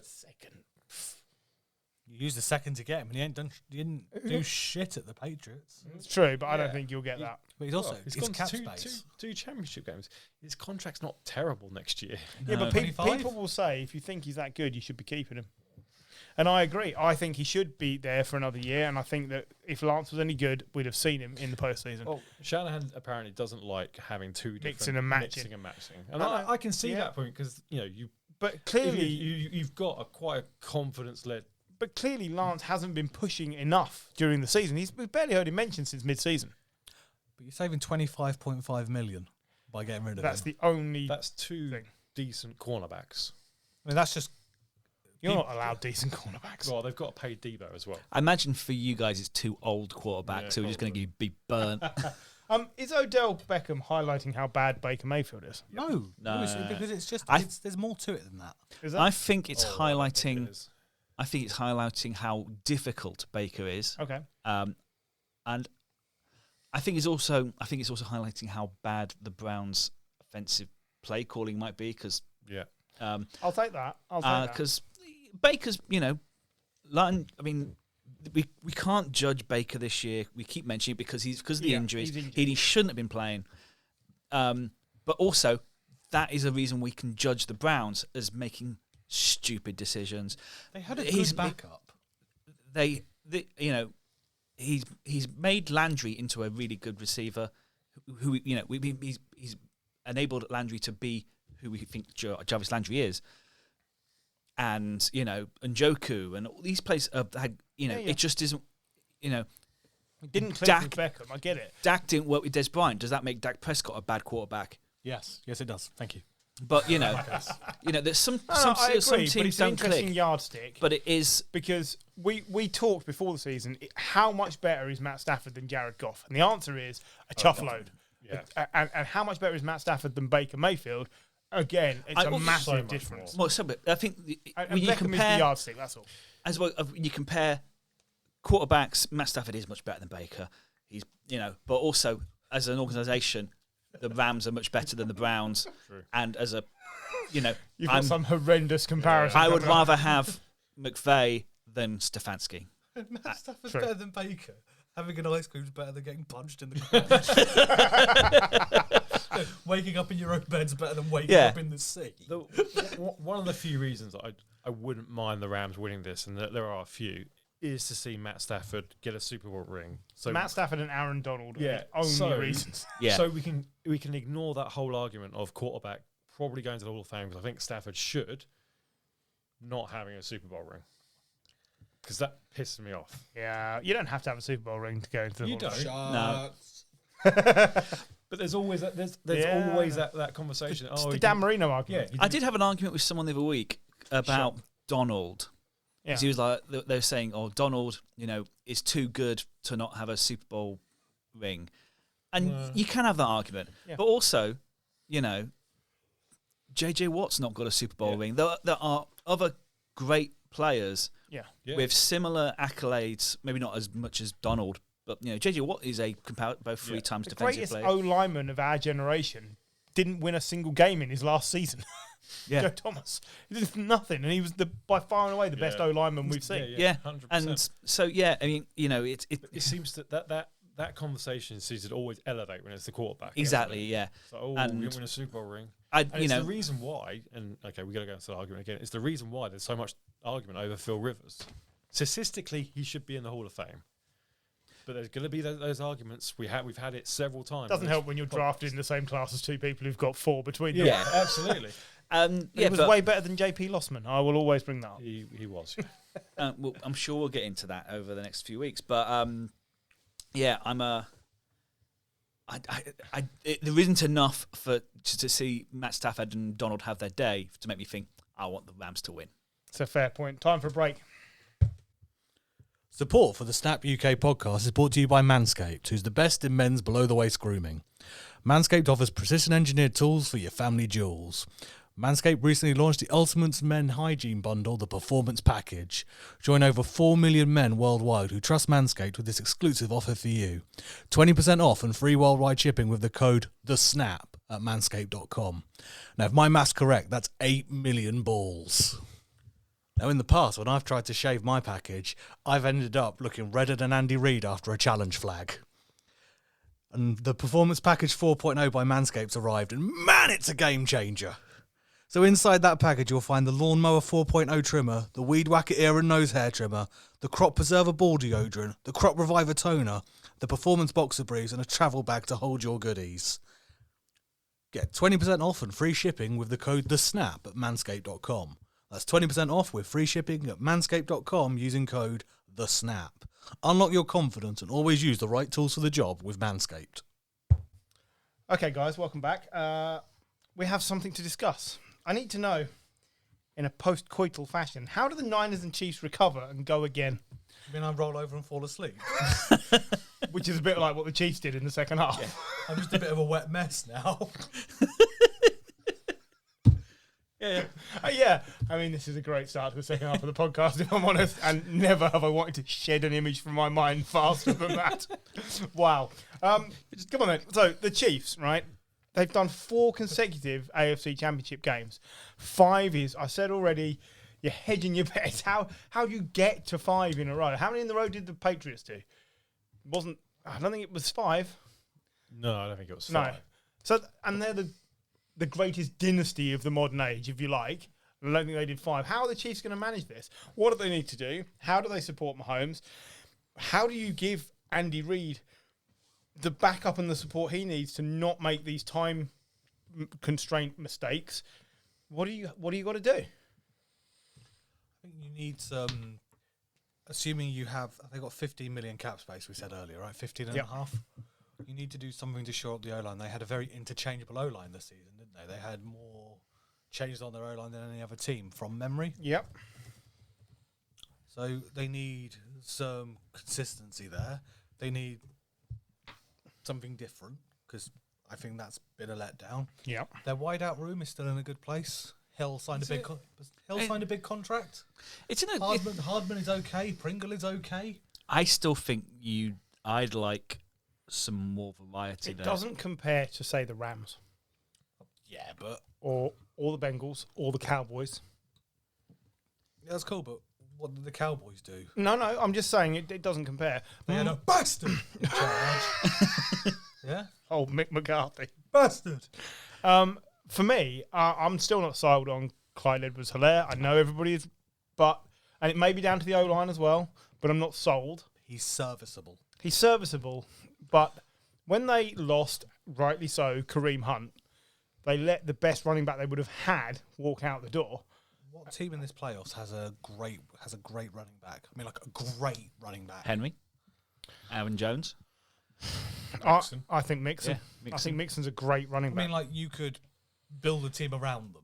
Second. You used the 2nd to get him, and he didn't do shit at the Patriots. It's true, but I don't think you'll get that. But he's also he's it's gone cap to space. two championship games. His contract's not terrible next year. Yeah, No. but 25? people will say if you think he's that good, you should be keeping him. And I agree. I think he should be there for another year, and I think that if Lance was any good, we'd have seen him in the postseason. Well, Shanahan apparently doesn't like having two different Mixing and matching. And I can see that point because But clearly, you've got quite a confidence-led. But clearly, Lance hasn't been pushing enough during the season. We've barely heard him mentioned since mid-season. But you're saving $25.5 million by getting rid of him. That's two decent cornerbacks. I mean, that's just. You're not allowed decent cornerbacks. Well, they've got to pay Debo as well. I imagine for you guys it's 2 old quarterbacks who are just going to be burnt. Is Odell Beckham highlighting how bad Baker Mayfield is? No. Because it's just. There's more to it than that. Is that? I think it's highlighting. It is. I think it's highlighting how difficult Baker is. Okay. And I think it's also highlighting how bad the Browns' offensive play calling might be because I'll take that. because Baker's we can't judge Baker this year. We keep mentioning it because of the injuries. He shouldn't have been playing. But also that is a reason we can judge the Browns as making stupid decisions. They had a good backup. He's made Landry into a really good receiver. Who he's enabled Landry to be who we think Jarvis Landry is, and Njoku and all these players had it just isn't It didn't click with Beckham. I get it. Dak didn't work with Des Bryant. Does that make Dak Prescott a bad quarterback? Yes, it does. Thank you. But there's some I agree, some but teams it's an don't interesting click. yardstick. But it is because we talked before the season. How much better is Matt Stafford than Jared Goff? And the answer is a chuff load. Yeah. And how much better is Matt Stafford than Baker Mayfield? Again, it's a massive difference. Well, I think when you Beckham compare is the yardstick. That's all. as well, you compare quarterbacks. Matt Stafford is much better than Baker. He's but also as an organisation, the Rams are much better than the Browns. True. And as a You've got some horrendous comparison. I would rather have McVay than Stefanski. Matt Stafford's better than Baker. Having an ice cream is better than getting punched in the crotch. Waking up in your own bed's better than waking up in the sea. One of the few reasons I wouldn't mind the Rams winning this, and there are a few, is to see Matt Stafford get a Super Bowl ring. So Matt Stafford and Aaron Donald are the only reasons. Yeah. So we can ignore that whole argument of quarterback probably going to the Hall of Fame, because I think Stafford should, not having a Super Bowl ring. Because that pisses me off. Yeah, you don't have to have a Super Bowl ring to go into the You Hall of don't. Fame. No. But there's always that conversation. It's the Dan Marino argument. Yeah, I did have an argument with someone the other week about Donald. Yeah. He was like, they were saying, Donald, is too good to not have a Super Bowl ring. And you can have that argument. Yeah. But also, JJ Watt's not got a Super Bowl ring. There are other great players with similar accolades, maybe not as much as Donald, but JJ Watt is both 3 times The defensive greatest player. O-lineman of our generation didn't win a single game in his last season. Joe Thomas. He did nothing, and he was by far and away the best O-lineman we've seen. Yeah, 100%. and so I mean, it seems that that conversation seems to always elevate when it's the quarterback. Exactly, yeah. So, and we win a Super Bowl ring. It's the reason why, and okay, we got to go into the argument again. It's the reason why there's so much argument over Phil Rivers. Statistically, he should be in the Hall of Fame. But there's going to be those arguments. We've had it several times. Doesn't help when you're drafted in the same class as two people who've got 4 between them. Yeah, absolutely. He was way better than JP Lossman. I will always bring that up. He was. Well, I'm sure we'll get into that over the next few weeks. But there isn't enough to see Matt Stafford and Donald have their day to make me think I want the Rams to win. It's a fair point. Time for a break. Support for the Snap UK podcast is brought to you by Manscaped, who's the best in men's below-the-waist grooming. Manscaped offers precision-engineered tools for your family jewels. Manscaped recently launched the Ultimate Men Hygiene Bundle, the Performance Package. Join over 4 million men worldwide who trust Manscaped with this exclusive offer for you. 20% off and free worldwide shipping with the code THESNAP at manscaped.com. Now, if my math's correct, that's 8 million balls. Now, in the past, when I've tried to shave my package, I've ended up looking redder than Andy Reid after a challenge flag. And the Performance Package 4.0 by Manscaped's arrived, and man, it's a game changer. So inside that package, you'll find the Lawnmower 4.0 trimmer, the Weed Whacker ear and nose hair trimmer, the Crop Preserver ball deodorant, the Crop Reviver toner, the Performance boxer briefs, and a travel bag to hold your goodies. Get 20% off and free shipping with the code THESNAP at manscaped.com. That's 20% off with free shipping at manscaped.com using code THESNAP. Unlock your confidence and always use the right tools for the job with Manscaped. Okay, guys, welcome back. We have something to discuss. I need to know, in a post-coital fashion, how do the Niners and Chiefs recover and go again? You mean I roll over and fall asleep? Which is a bit like what the Chiefs did in the second half. Yeah. I'm just a bit of a wet mess now. Yeah. I mean, this is a great start to the second half of the podcast, if I'm honest, and never have I wanted to shed an image from my mind faster than that. Wow. Come on then. So, the Chiefs, right? They've done 4 consecutive AFC Championship games. 5 is, I said already, you're hedging your bets. How do you get to 5 in a row? How many in the row did the Patriots do? I don't think it was 5. No, I don't think it was 5. No. So, and they're the greatest dynasty of the modern age, if you like. I don't think they did 5. How are the Chiefs going to manage this? What do they need to do? How do they support Mahomes? How do you give Andy Reid the backup and the support he needs to not make these time constraint mistakes? What do you got to do? I think you need some. Assuming you have, they got 15 million cap space. We said earlier, right? 15 and a half. You need to do something to shore up the O-line. They had a very interchangeable O-line this season, didn't they? They had more changes on their O-line than any other team from memory. Yep. So they need some consistency there. They need something different because I think that's been a letdown. Yep. Their wideout room is still in a good place. Hill signed a big contract. It's in a Hardman is okay. Pringle is okay. I still think I'd like some more variety. It doesn't compare to, say, the Rams. Yeah, but or the Bengals or the Cowboys. Yeah, that's cool, but what did the Cowboys do? No, I'm just saying it doesn't compare. They had a bastard in charge. Yeah? Oh, Mick McCarthy. Bastard. For me, I'm still not sold on Clyde Edwards-Helaire. I know everybody is, and it may be down to the O-line as well, but I'm not sold. He's serviceable, but when they lost, rightly so, Kareem Hunt, they let the best running back they would have had walk out the door. What team in this playoffs has a great running back? I mean, like a great running back. Henry, Aaron Jones. I think Mixon. Yeah, I think Mixon's a great running back. I mean, like you could build a team around them.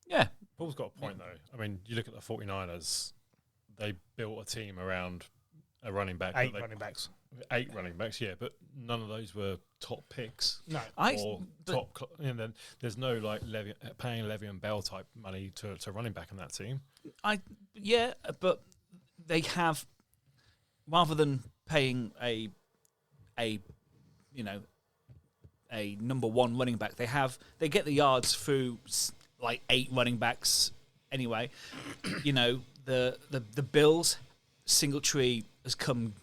Yeah. Paul's got a point, though. I mean, you look at the 49ers, they built a team around a running back. 8 running backs. 8 running backs, yeah, but none of those were top picks. No. And then there's no like paying Le'Veon Bell type money to running back in that team. But they have, rather than paying a number 1 running back, they get the yards through like 8 running backs anyway. The Bills, Singletary has come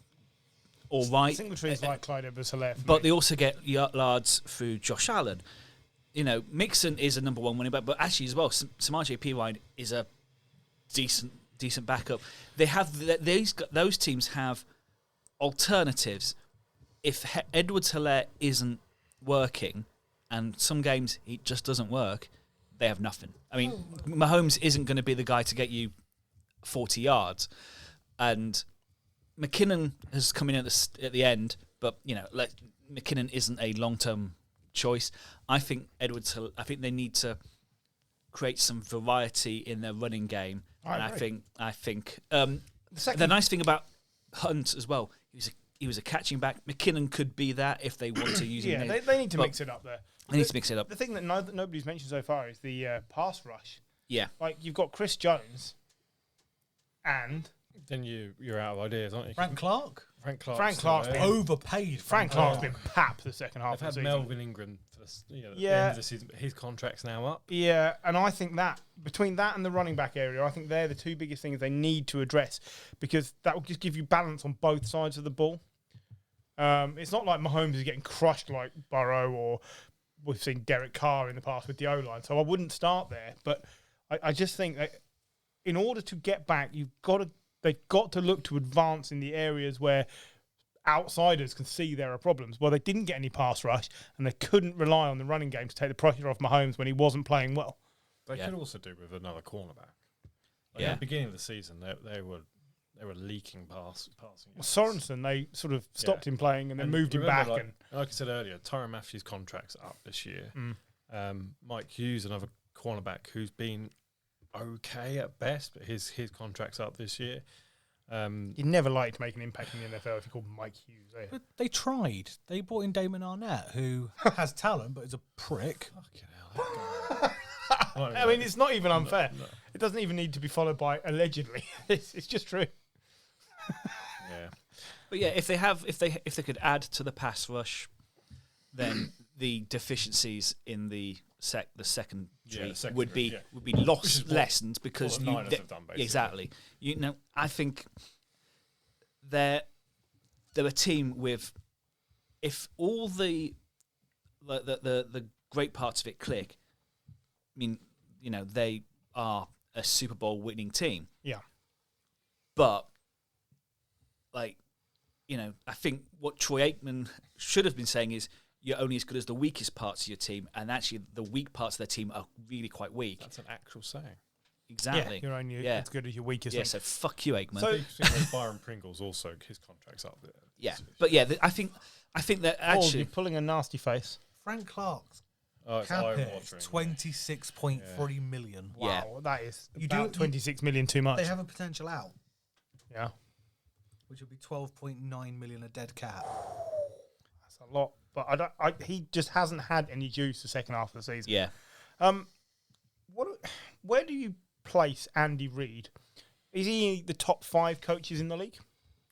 all right. Singletary's like Clyde Edwards-Helaire, but they also get yards through Josh Allen. Mixon is a number one running back, but actually as well, Samaje Perine is a decent backup. They have those teams have alternatives. If Edwards-Helaire isn't working, and some games he just doesn't work, they have nothing. I mean, Mahomes isn't going to be the guy to get you 40 yards, and McKinnon has come in at the end, but McKinnon isn't a long-term choice. I think they need to create some variety in their running game. I think the nice thing about Hunt as well, he was a catching back. McKinnon could be that if they want to use him. Yeah, they need to mix it up there. They need to mix it up. The thing that nobody's mentioned so far is the pass rush. Yeah. Like, you've got Chris Jones and... Then you're out of ideas, aren't you? Frank Clark Clark's been overpaid. Frank Clark's been pap the second half They've of the had season. Melvin Ingram for the end of the season. His contract's now up. Yeah, and I think that between that and the running back area, I think they're the two biggest things they need to address, because that will just give you balance on both sides of the ball. It's not like Mahomes is getting crushed like Burrow, or we've seen Derek Carr in the past with the O-line, so I wouldn't start there. But I just think that in order to get back, they've got to look to advance in the areas where outsiders can see there are problems. Well, they didn't get any pass rush, and they couldn't rely on the running game to take the pressure off Mahomes when he wasn't playing well. They could also do with another cornerback. At the beginning of the season, they were leaking passing. Sorensen, they sort of stopped him playing and then moved him back. Like I said earlier, Tyrann Mathieu's contract's up this year. Mike Hughes, another cornerback who's been okay at best, but his contract's up this year. You'd never like to make an impact in the NFL if you're called Mike Hughes. But they tried. They brought in Damon Arnett, who has talent but is a prick. Fucking hell. I mean, it's not even unfair. No. It doesn't even need to be followed by allegedly. It's just true. Yeah. But yeah, if they could add to the pass rush, then the deficiencies in the secondary would be lessened because the Niners have done, basically. Exactly. I think they're a team with, if all the great parts of it click. I mean, they are a Super Bowl winning team. Yeah. But I think what Troy Aikman should have been saying is, you're only as good as the weakest parts of your team, and actually the weak parts of their team are really quite weak. That's an actual saying. Exactly. Yeah, you're only as good as your weakest link. So fuck you, Aikman. So Byron Pringle's also, his contract's up there. Yeah, but yeah, I think that actually... you're pulling a nasty face. Frank Clark's cap hit is $26.3 million. Wow, that is about $26 million too much. They have a potential out. Yeah. Which would be $12.9 million a dead cap. That's a lot. But he just hasn't had any juice the second half of the season. Yeah. Where do you place Andy Reid? Is he the top 5 coaches in the league?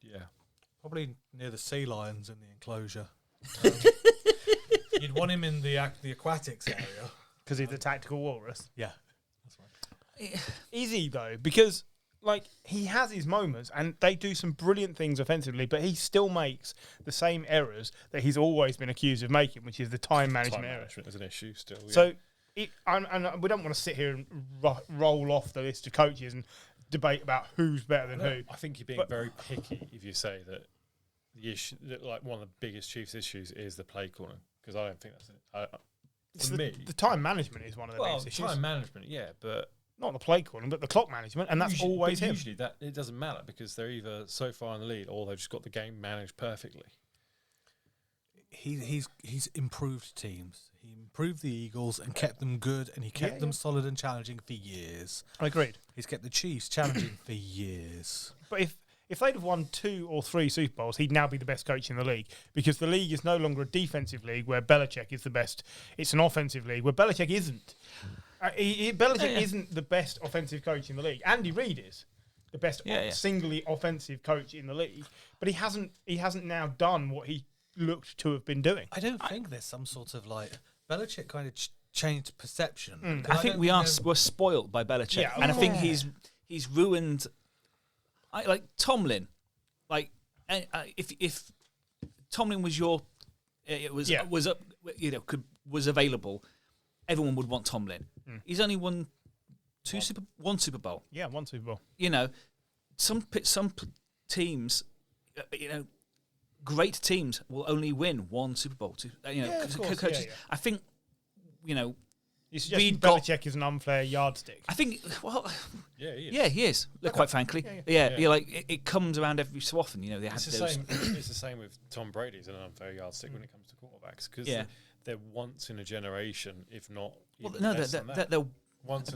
Yeah. Probably near the sea lions in the enclosure. You'd want him in the aquatics area. Because he's the tactical walrus? Yeah. That's right. Is he, though? Because... he has his moments, and they do some brilliant things offensively, but he still makes the same errors that he's always been accused of making, which is the time management error. Time management is an issue still. Yeah. So, and we don't want to sit here and roll off the list of coaches and debate about who's better than who. I think you're being very picky if you say that the issue, one of the biggest Chiefs' issues, is the play calling, because I don't think that's it. The time management is one of the biggest issues. Time management, yeah, but. Not the play calling, but the clock management, and that's always him. Usually, that it doesn't matter because they're either so far in the lead or they've just got the game managed perfectly. He's improved teams. He improved the Eagles and kept them good, and he kept them solid and challenging for years. I agreed. He's kept the Chiefs challenging for years. But if they'd have won 2 or 3 Super Bowls, he'd now be the best coach in the league, because the league is no longer a defensive league where Belichick is the best. It's an offensive league where Belichick isn't. Belichick isn't the best offensive coach in the league. Andy Reid is the best singly offensive coach in the league, but he hasn't now done what he looked to have been doing. I don't think there's some sort of Belichick kind of changed perception. I think we're spoiled by Belichick, and I think he's ruined. Tomlin, if Tomlin was was available, everyone would want Tomlin. He's only won one Super Bowl. Yeah, one Super Bowl. You know, some teams, great teams will only win one Super Bowl. Coaches. I think, You suggest Belichick is an unfair yardstick? I think, he is. Yeah, he is. Quite frankly, You're like it comes around every so often. It's the same with Tom Brady as an unfair yardstick when it comes to quarterbacks because they're once in a generation, if not. They're once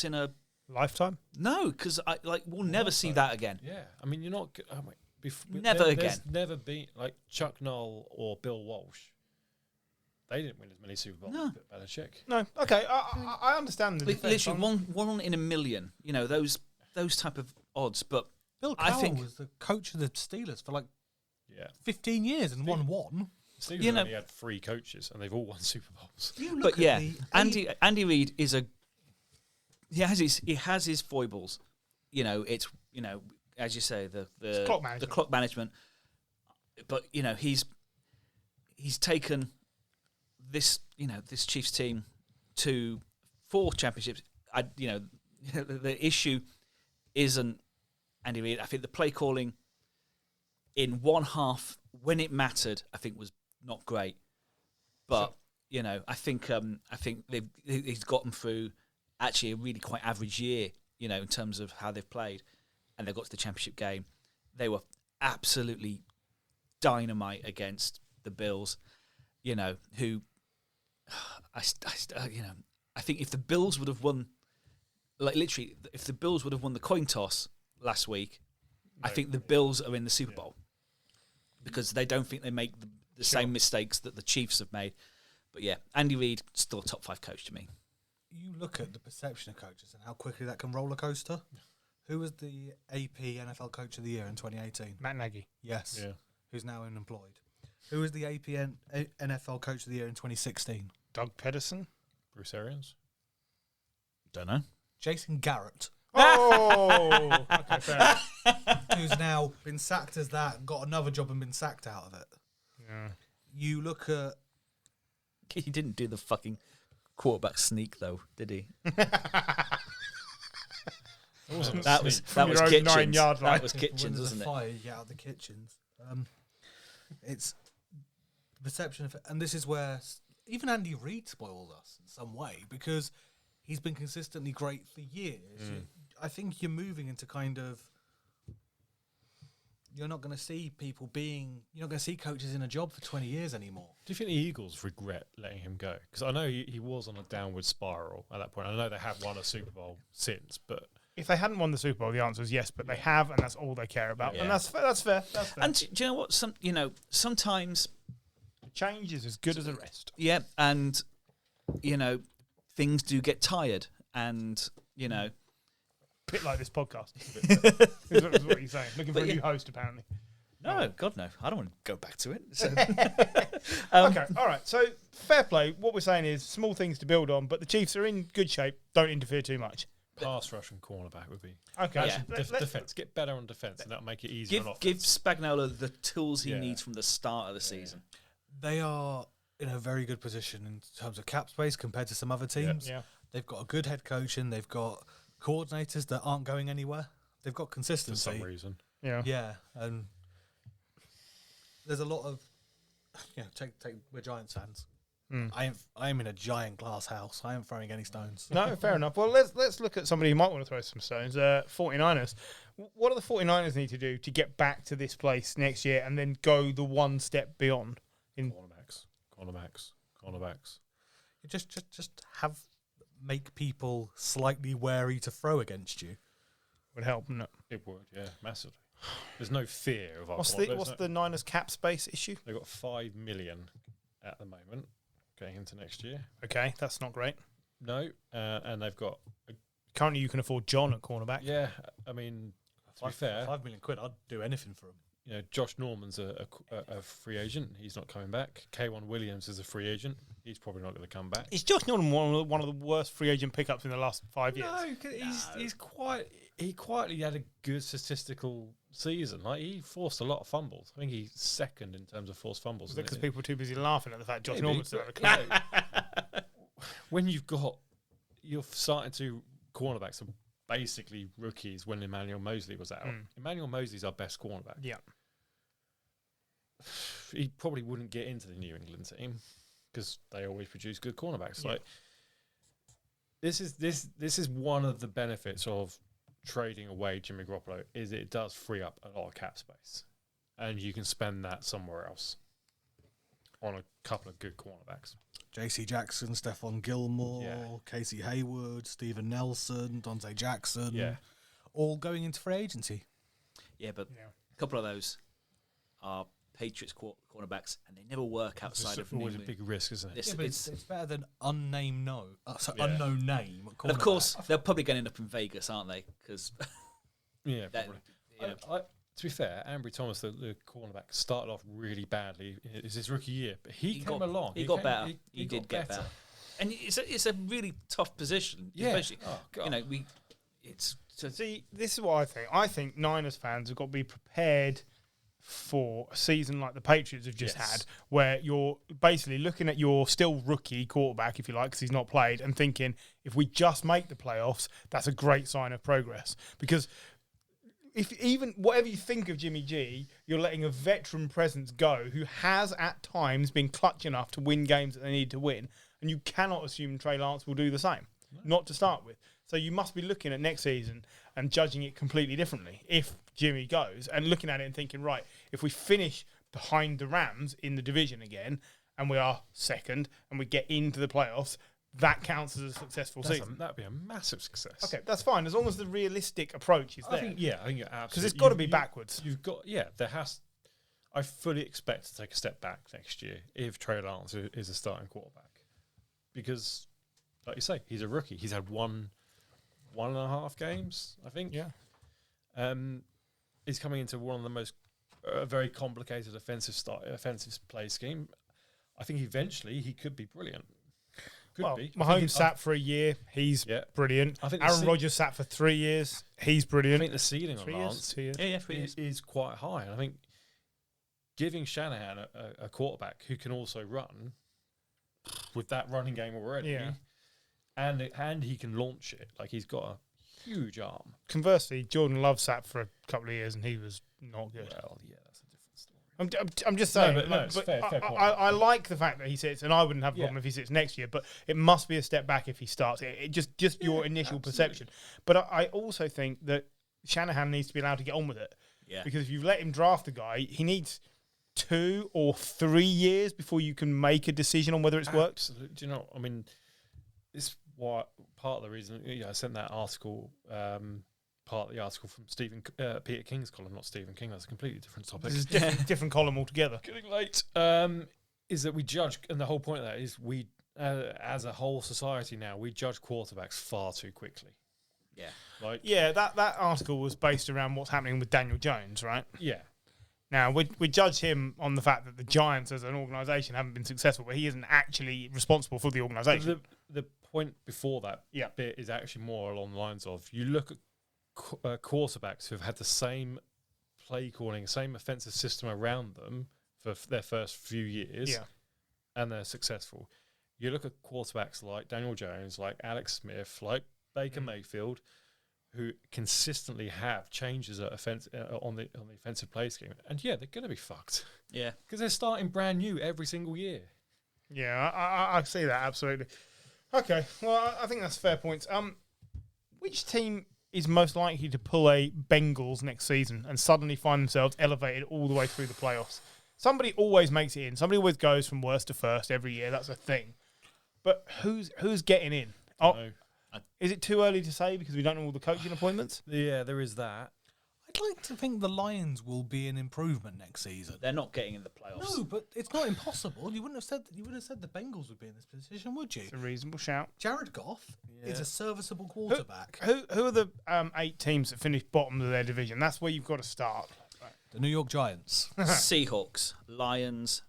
in a lifetime. No, because we'll never see that again. Yeah, I mean, you're not. Never again. There's never been like Chuck Noll or Bill Walsh. They didn't win as many Super Bowls as Belichick. No, okay, I understand the defense. Literally one in a million. Those type of odds. But Bill Cowell was the coach of the Steelers for 15 years and won one. The Steelers only had 3 coaches and they've all won Super Bowls. But Andy Reid is he has his foibles. It's as you say the clock management. But he's taken this Chiefs team to 4 championships. The issue isn't Andy Reid. I think the play calling in one half when it mattered, I think was not great. But I think he's gotten through actually a really quite average year. In terms of how they've played, and they got to the championship game. They were absolutely dynamite against the Bills. Who I think if the Bills would have won, if the Bills would have won the coin toss last week, I think the Bills are in the Super Bowl because they don't think they make the same mistakes that the Chiefs have made. But Andy Reid still a top 5 coach to me. You look at the perception of coaches and how quickly that can roller coaster. Who was the AP NFL Coach of the Year in 2018? Matt Nagy. Yes. Yeah. Who's now unemployed. Who was the AP NFL Coach of the Year in 2016? Doug Pederson? Bruce Arians? Don't know. Jason Garrett. Oh! Okay, fair enough. Who's now been sacked as that, got another job and been sacked out of it. Yeah. You look at... He didn't do the fucking quarterback sneak, though, did he? That was Kitchens. 9-yard line. That was Kitchens, wasn't it? Fire, you get out of the Kitchens. It's perception of, and this is where even Andy Reid spoiled us in some way because he's been consistently great for years. I think you're moving into kind of you're not going to see coaches in a job for 20 years anymore. Do you think the Eagles regret letting him go? Because I know he was on a downward spiral at that point. I know they have won a Super Bowl since, but if they hadn't won the Super Bowl, the answer is yes, but they have, and that's all they care about. And that's fair. That's fair. And do you know what? Sometimes change is as good as the rest. Yeah, and things do get tired, and a bit like this podcast. is what you're saying. Looking for a new host, apparently. No, God no. I don't want to go back to it. So. Okay, all right. So fair play. What we're saying is small things to build on, but the Chiefs are in good shape. Don't interfere too much. Pass rush and cornerback would be okay. Defense. Get better on defense, and that'll make it easier on offense. Give Spagnuolo the tools he needs from the start of the season. They are in a very good position in terms of cap space compared to some other teams. Yeah. They've got a good head coach and they've got coordinators that aren't going anywhere. They've got consistency. For some reason. Yeah, and there's a lot of take we're Giants fans. I am in a giant glass house. I am throwing any stones. No, fair enough. Well, let's look at somebody who might want to throw some stones. 49ers. What do the 49ers need to do to get back to this place next year and then go the one step beyond? Cornerbacks. You just make people slightly wary to throw against you. Would help, wouldn't it? It would, yeah, massively. There's no fear of our. What's the Niners cap space issue? They've got $5 million at the moment. Going into next year. Okay, that's not great. No, and they've got... Currently, you can afford John at cornerback. Yeah, I mean, to be fair... £5 million, I'd do anything for him. Josh Norman's a free agent. He's not coming back. K1 Williams is a free agent. He's probably not going to come back. Is Josh Norman one of the worst free agent pickups in the last 5 years? No, he's quite... he quietly had a good statistical season. Like, he forced a lot of fumbles. I think he's second in terms of forced fumbles. Was it because people were too busy laughing at the fact Josh Maybe, Norman's still had a when you're starting to cornerbacks are basically rookies when Emmanuel Mosley was out. Emmanuel Mosley's our best cornerback. Yeah. He probably wouldn't get into the New England team because they always produce good cornerbacks. Yeah. Like, this is one of the benefits of trading away Jimmy Garoppolo, is it does free up a lot of cap space, and you can spend that somewhere else on a couple of good cornerbacks. J.C. Jackson, Stephon Gilmore, Casey Hayward, Steven Nelson, Dante Jackson, all going into free agency. Yeah, but a couple of those are Patriots cornerbacks, and they never work outside of New always England. a big risk, isn't it? It's better than unknown name. And of course, they're probably going to end up in Vegas, aren't they? Because probably. To be fair, Ambry Thomas, the cornerback, started off really badly. It's his rookie year, but he came along. He got better. He did get better. And it's a really tough position. Yeah. Especially, See, this is what I think. I think Niners fans have got to be prepared for a season like the Patriots have just had, where you're basically looking at your still rookie quarterback, if you like, because he's not played, and thinking, if we just make the playoffs, that's a great sign of progress. Because if even whatever you think of Jimmy G, you're letting a veteran presence go who has at times been clutch enough to win games that they need to win, and you cannot assume Trey Lance will do the same, not to start with. So you must be looking at next season and judging it completely differently if Jimmy goes, and looking at it and thinking, right, if we finish behind the Rams in the division again and we are second and we get into the playoffs, that counts as a successful season. That'd be a massive success. Okay, that's fine, as long as the realistic approach is there. I think you're absolutely. Because it's got to be backwards. You've got, there has. I fully expect to take a step back next year if Trey Lance is a starting quarterback. Because, like you say, he's a rookie. He's had 1.5 games, I think. Yeah. He's coming into one of the most very complicated offensive play scheme. I think eventually he could be brilliant. Could be. Mahomes sat for a year. He's brilliant. I think Aaron Rodgers sat for 3 years. He's brilliant. I think the ceiling on Lance 2 years. is quite high. And I think giving Shanahan a quarterback who can also run with that running game already, and he can launch it. Like, he's got a huge arm. Conversely, Jordan Love sat for a couple of years and he was not good. Well, that's a different story. I'm just saying. It's fair point. I like the fact that he sits, and I wouldn't have a problem if he sits next year. But it must be a step back if he starts. It just your initial perception. But I also think that Shanahan needs to be allowed to get on with it. Yeah. Because if you let him draft a guy, he needs 2 or 3 years before you can make a decision on whether it's worked. Absolutely. Do you know? I mean, it's what part of the reason. I sent that article. Part of the article from Peter King's column, not Stephen King. That's a completely different topic. This is different column altogether. Getting late. Is that we judge, and the whole point of that is we, as a whole society now, we judge quarterbacks far too quickly. Yeah. That article was based around what's happening with Daniel Jones, right? Yeah. Now, we judge him on the fact that the Giants as an organisation haven't been successful, but he isn't actually responsible for the organisation. The point before that bit is actually more along the lines of, you look at quarterbacks who've had the same play calling, same offensive system around them for their first few years, and they're successful. You look at quarterbacks like Daniel Jones, like Alex Smith, like Baker Mayfield, who consistently have changes at on the offensive play scheme, and they're going to be fucked. Yeah, because they're starting brand new every single year. Yeah, I see that absolutely. Okay, well, I think that's fair points. Which team is most likely to pull a Bengals next season and suddenly find themselves elevated all the way through the playoffs? Somebody always makes it in. Somebody always goes from worst to first every year. That's a thing. But who's getting in? Is it too early to say because we don't know all the coaching appointments? Yeah, there is that. I'd like to think the Lions will be an improvement next season. They're not getting in the playoffs. No, but it's not impossible. You wouldn't have said the Bengals would be in this position, would you? It's a reasonable shout. Jared Goff is a serviceable quarterback. Who are the 8 teams that finished bottom of their division? That's where you've got to start. Right. The New York Giants, Seahawks, Lions,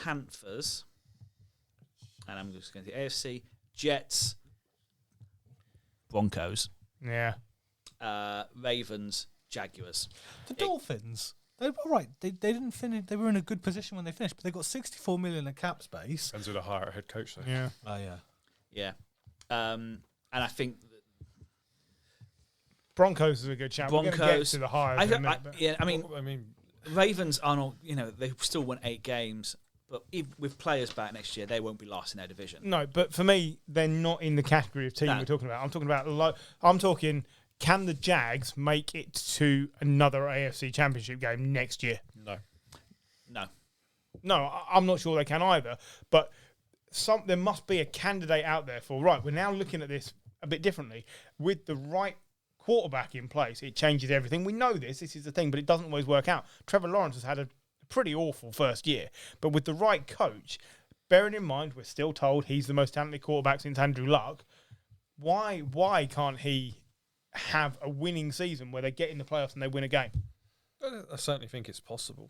Panthers, and I'm just going to the AFC, Jets, Broncos. Yeah. Ravens, Jaguars. The Dolphins. They were right. They didn't finish. They were in a good position when they finished, but they got 64 million in cap space. Depends with a higher head coach, though. Yeah. Oh yeah. Yeah. And I think Broncos is a good shout. Broncos. We're going to get to the higher. I mean, Ravens are not. They still won 8 games, but with players back next year, they won't be last in their division. No, but for me, they're not in the category of team we're talking about. I'm talking. Can the Jags make it to another AFC Championship game next year? No, I'm not sure they can either. But there must be a candidate out there for, right, we're now looking at this a bit differently. With the right quarterback in place, it changes everything. We know this is the thing, but it doesn't always work out. Trevor Lawrence has had a pretty awful first year. But with the right coach, bearing in mind we're still told he's the most talented quarterback since Andrew Luck, why can't he have a winning season where they get in the playoffs and they win a game? I certainly think it's possible.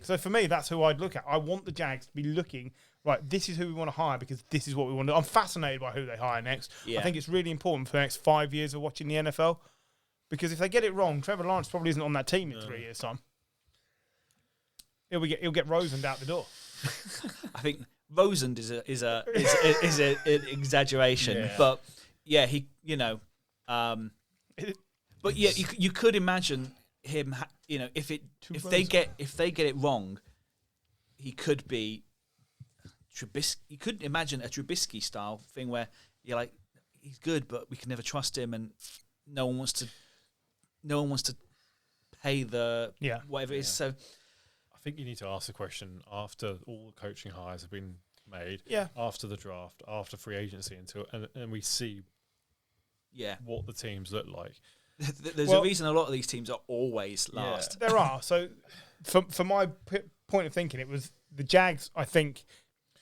So for me, that's who I'd look at. I want the Jags to be looking, right, this is who we want to hire because this is what we want to do. I'm fascinated by who they hire next. Yeah. I think it's really important for the next 5 years of watching the NFL because if they get it wrong, Trevor Lawrence probably isn't on that team in 3 years' time. He'll get Rosened out the door. I think Rosened is an exaggeration, but yeah, but yeah, you could imagine him. If they get it wrong, he could be Trubisky. You could imagine a Trubisky style thing where you're like, he's good, but we can never trust him, and no one wants to pay the whatever it is. So, I think you need to ask the question after all the coaching hires have been made. Yeah. After the draft, after free agency, and we see. Yeah. What the teams look like. There's a reason a lot of these teams are always last. There are. So, for my point of thinking, it was the Jags, I think,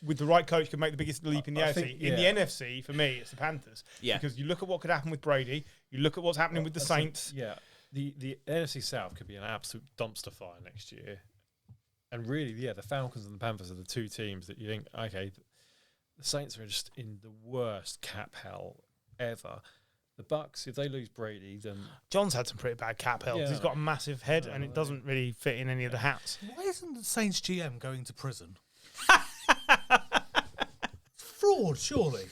with the right coach, could make the biggest leap in the AFC. In the NFC, for me, it's the Panthers. Yeah. Because you look at what could happen with Brady, you look at what's happening with the Saints. The NFC South could be an absolute dumpster fire next year. And really, the Falcons and the Panthers are the two teams that you think, okay, the Saints are just in the worst cap hell ever. The Bucks, if they lose Brady, then John's had some pretty bad cap health. He's got a massive head, and it doesn't really fit in any of the hats. Why isn't the Saints GM going to prison? Fraud, surely,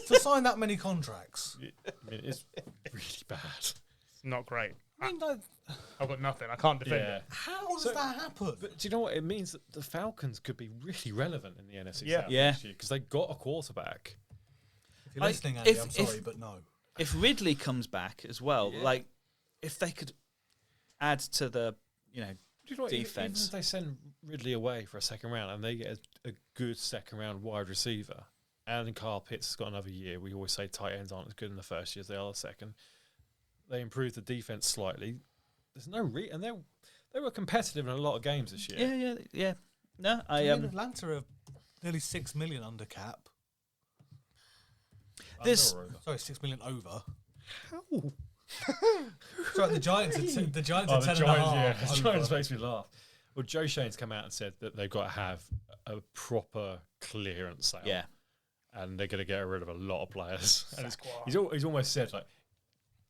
to sign that many contracts. It's really bad. It's not great. I mean, I've got nothing. I can't defend it. How does that happen? But do you know what it means? That the Falcons could be really relevant in the NFC South next year because they got a quarterback. If you're listening, Andy, I'm sorry, but no. If Ridley comes back as well, like if they could add to the defense. Even if they send Ridley away for a second round and they get a good second round wide receiver, and Kyle Pitts has got another year. We always say tight ends aren't as good in the first year as they are the second. They improved the defense slightly. There's no and they were competitive in a lot of games this year. Yeah. No, Atlanta are nearly $6 million under cap. Sorry, 6 million over. How? Sorry, the Giants are 10 the and a half. The Giants makes me laugh. Well, Joe Shane's come out and said that they've got to have a proper clearance sale. Yeah. And they're going to get rid of a lot of players. And he's almost said, like,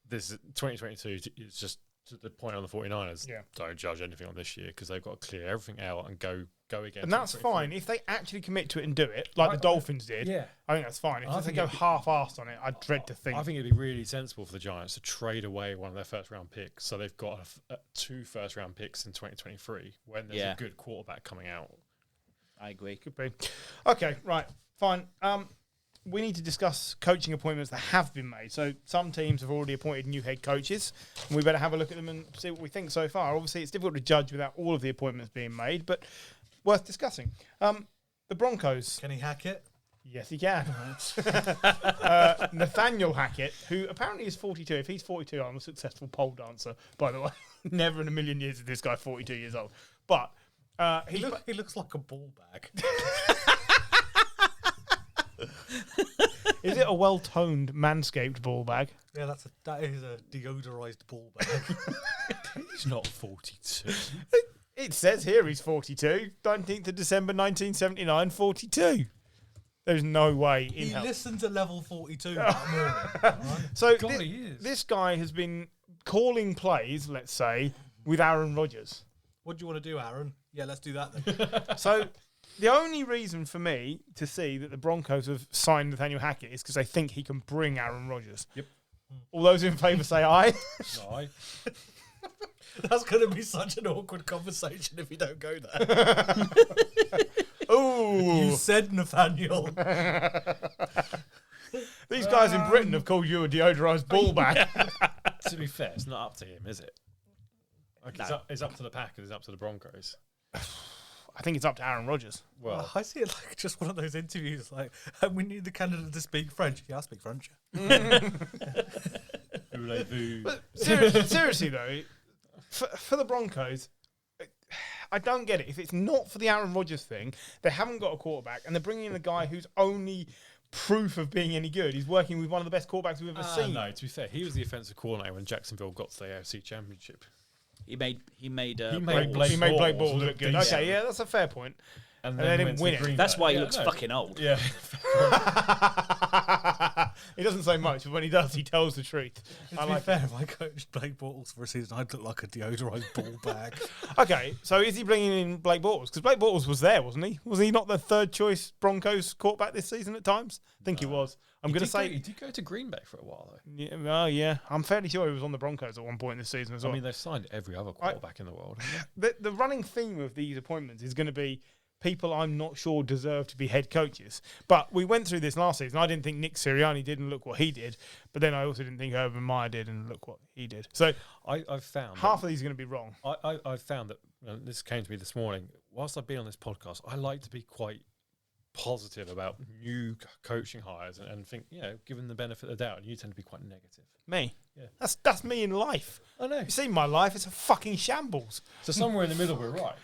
this is 2022 is just to the point on the 49ers. Yeah. Don't judge anything on this year because they've got to clear everything out and go again. And that's fine. If they actually commit to it and do it, like the Dolphins did, I think that's fine. If they go half-assed on it, I'd dread to think. I think it'd be really sensible for the Giants to trade away one of their first-round picks so they've got 2 first-round picks in 2023 when there's a good quarterback coming out. I agree. Could be. Okay, right. Fine. We need to discuss coaching appointments that have been made. So some teams have already appointed new head coaches, and we better have a look at them and see what we think so far. Obviously, it's difficult to judge without all of the appointments being made, but worth discussing. The Broncos. Can he hack it? Yes, he can. Nathaniel Hackett, who apparently is 42. If he's 42, I'm a successful pole dancer, by the way. Never in a million years is this guy 42 years old. But he looks like a ball bag. Is it a well-toned, manscaped ball bag? Yeah, that is a deodorized ball bag. He's not 42. It says here he's 42. 19th of December 1979, 42. There's no way in hell. He listened to level 42 that morning. Right? So God, he is. This guy has been calling plays, let's say, with Aaron Rodgers. What do you want to do, Aaron? Yeah, let's do that then. So the only reason for me to see that the Broncos have signed Nathaniel Hackett is because they think he can bring Aaron Rodgers. Yep. All those in favour say aye. No, I. That's going to be such an awkward conversation if you don't go there. Ooh. You said Nathaniel. These guys in Britain have called you a deodorised ball bag. To be fair, it's not up to him, is it? Like it's up to the Packers, it's up to the Broncos. I think it's up to Aaron Rodgers. Well, I see it like just one of those interviews, like, we need the candidate to speak French. Yeah, I speak French. But seriously, though, for the Broncos, I don't get it. If it's not for the Aaron Rodgers thing, they haven't got a quarterback, and they're bringing in a guy whose only proof of being any good, he's working with one of the best quarterbacks we've ever seen. No, to be fair, he was the offensive coordinator when Jacksonville got to the AFC Championship. He made Blake Bortles look good. Okay, yeah, that's a fair point. And they didn't win it. That's why he looks fucking old. Yeah. He doesn't say much, but when he does, he tells the truth. To be fair, if I coached Blake Bortles for a season, I'd look like a deodorised ball bag. Okay, so is he bringing in Blake Bortles? Because Blake Bortles was there, wasn't he? Was he not the third choice Broncos quarterback this season at times? I think he was. I'm going to say he did go to Green Bay for a while though. Yeah, well, yeah. I'm fairly sure he was on the Broncos at one point this season as well. I mean, they've signed every other quarterback in the world. The running theme of these appointments is going to be people I'm not sure deserve to be head coaches. But we went through this last season. I didn't think Nick Sirianni did and look what he did. But then I also didn't think Urban Meyer did and look what he did. So I've found half of these are going to be wrong. I've found that this came to me this morning. Whilst I've been on this podcast, I like to be quite positive about new coaching hires and think, given the benefit of the doubt, and you tend to be quite negative. Me? Yeah. That's me in life. I know. You see my life, it's a fucking shambles. So somewhere in the middle we're right.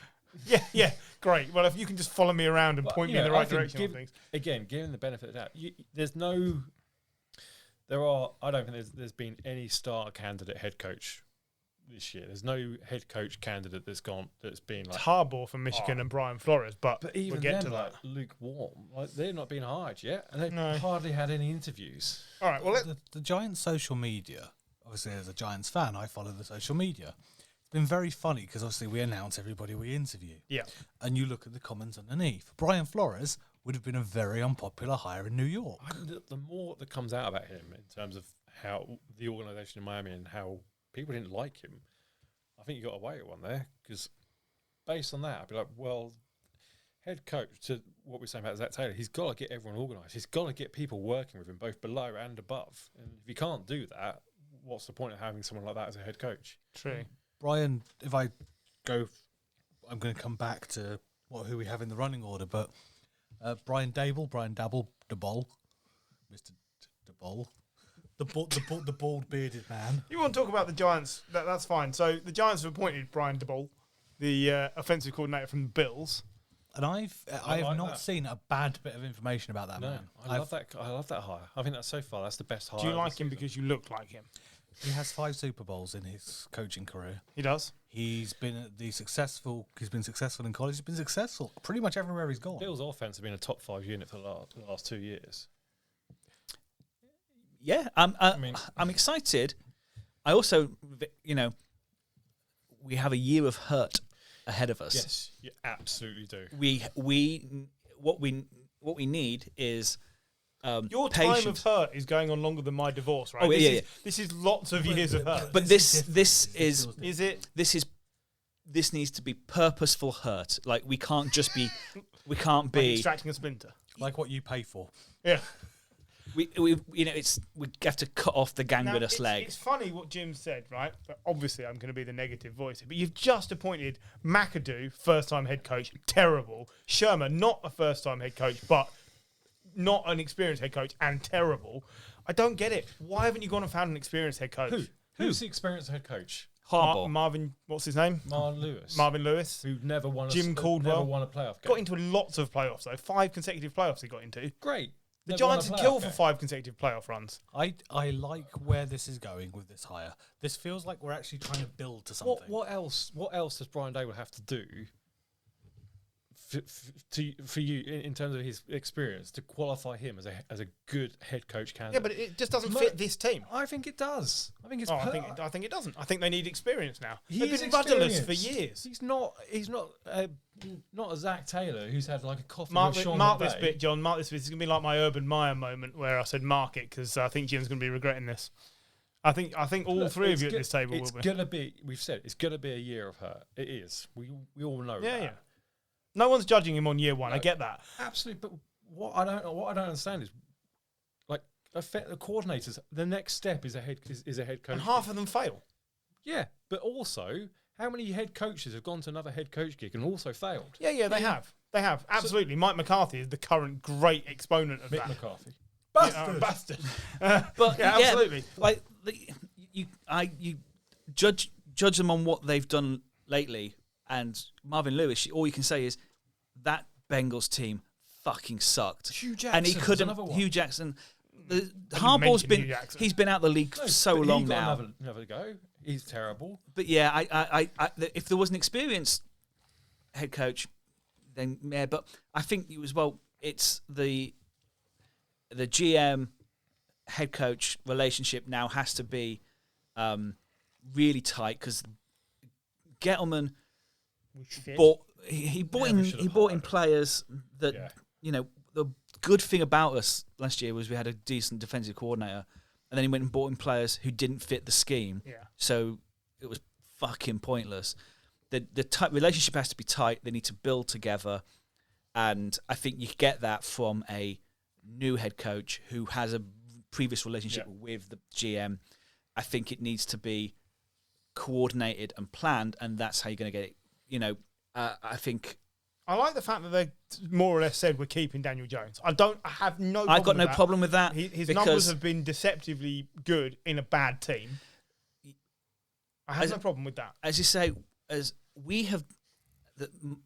Yeah, great. Well, if you can just follow me around and point me in the right direction on things. Again, given the benefit of the doubt, I don't think there's been any star candidate head coach this year. There's no head coach candidate that's been like Harbaugh from Michigan and Brian Flores, but even we'll get them, to that. Lukewarm. Like they've not been hired yet, and they've hardly had any interviews. All right. Well, the Giants' social media. Obviously, as a Giants fan, I follow the social media. It's been very funny because obviously we announce everybody we interview. Yeah. And you look at the comments underneath. Brian Flores would have been a very unpopular hire in New York. The more that comes out about him in terms of how the organisation in Miami and how people didn't like him, I think you got away with one there because based on that, I'd be like, well, head coach, to what we're saying about Zach Taylor, he's got to get everyone organised. He's got to get people working with him both below and above. And if you can't do that, what's the point of having someone like that as a head coach? True. Brian, if I go, I'm going to come back to who we have in the running order, but Brian Dabble, Mr. DeBall. The bald bearded man. You want to talk about the Giants? That's fine. So the Giants have appointed Brian DeBall, the offensive coordinator from the Bills, and I have not seen a bad bit of information about that man. I love that hire. I think that's so far that's the best hire. Do you like him because you look like him? He has 5 Super Bowls in his coaching career. He does. He's been successful in college. He's been successful pretty much everywhere he's gone. Bills' offense has been a top 5 unit for the last 2 years. Yeah, I'm excited. I also, we have a year of hurt ahead of us. Yes, you absolutely do. What we need is your patience. time of hurt is going on longer than my divorce, right? Oh, This is lots of years of hurt. But this needs to be purposeful hurt. Like we can't be like extracting a splinter, like what you pay for. Yeah. We have to cut off the gangrenous leg. It's funny what Jim said, right? But obviously, I'm going to be the negative voice. But you've just appointed McAdoo, first-time head coach, terrible. Sherman, not a first-time head coach, but not an experienced head coach, and terrible. I don't get it. Why haven't you gone and found an experienced head coach? Who's the experienced head coach? Harbaugh. Marvin, what's his name? Marvin Lewis. Who never won Jim Caldwell. Never won a playoff game. Got into lots of playoffs, though. 5 consecutive playoffs he got into. Great. The Giants would kill for 5 consecutive playoff runs. I like where this is going with this hire. This feels like we're actually trying to build to something. What else does Brian Dable have to do for you in terms of his experience to qualify him as a good head coach candidate. Yeah, but it just doesn't fit this team. I think it does. I think it's. I think it doesn't. I think they need experience now. They've been rudderless for years. He's not a Zach Taylor who's had like a coffee Mark with Sean this bit, John. Mark this bit. It's going to be like my Urban Meyer moment where I said mark it because I think Jim's going to be regretting this. I think all three of you at this table will be. It's going to be. We've said it's going to be a year of hurt. It is. We all know that. Yeah. No one's judging him on year one. No, I get that. Absolutely. But what I don't understand is like the coordinators. The next step is a head coach, and half of them fail. Yeah, but also, how many head coaches have gone to another head coach gig and also failed? Yeah, they have. They have. Absolutely. Mike McCarthy is the current great exponent of Mick that. McCarthy. Bastard. But absolutely. Like you judge them on what they've done lately, and Marvin Lewis. All you can say is that Bengals team fucking sucked. Hugh Jackson, and he couldn't. Hugh Jackson. Harbaugh's he's been out the league for so long now. Another go. He's terrible. But yeah, I if there was an experienced head coach, then yeah. But I think you as well. It's the GM head coach relationship now has to be really tight because Gettleman bought in players that the good thing about us last year was we had a decent defensive coordinator, and then he went and bought in players who didn't fit the scheme. Yeah. So it was fucking pointless. The tight relationship has to be tight. They need to build together, and I think you get that from a new head coach who has a previous relationship with the GM. I think it needs to be coordinated and planned, and that's how you're going to get it. I think I like the fact that they more or less said we're keeping Daniel Jones. I have no problem I've got with no problem with that. His numbers have been deceptively good in a bad team. I have no problem with that. As you say, as we have,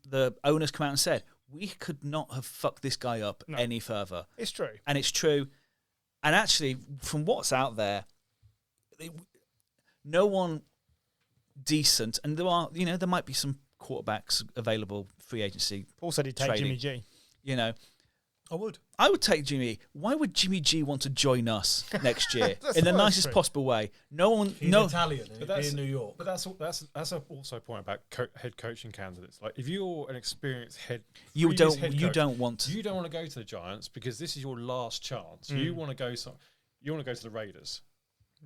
the owners come out and said, we could not have fucked this guy up any further. It's true. And it's true. And actually, from what's out there, no one decent, and there might be some quarterbacks available free agency. Paul said he'd take trading. Jimmy G. I would take Jimmy. Why would Jimmy G want to join us next year in the nicest possible way? No one. He's Italian. But that's in New York. But that's also a point about head coaching candidates. Like if you're an experienced you don't want to go to the Giants because this is your last chance. You want to go to the Raiders.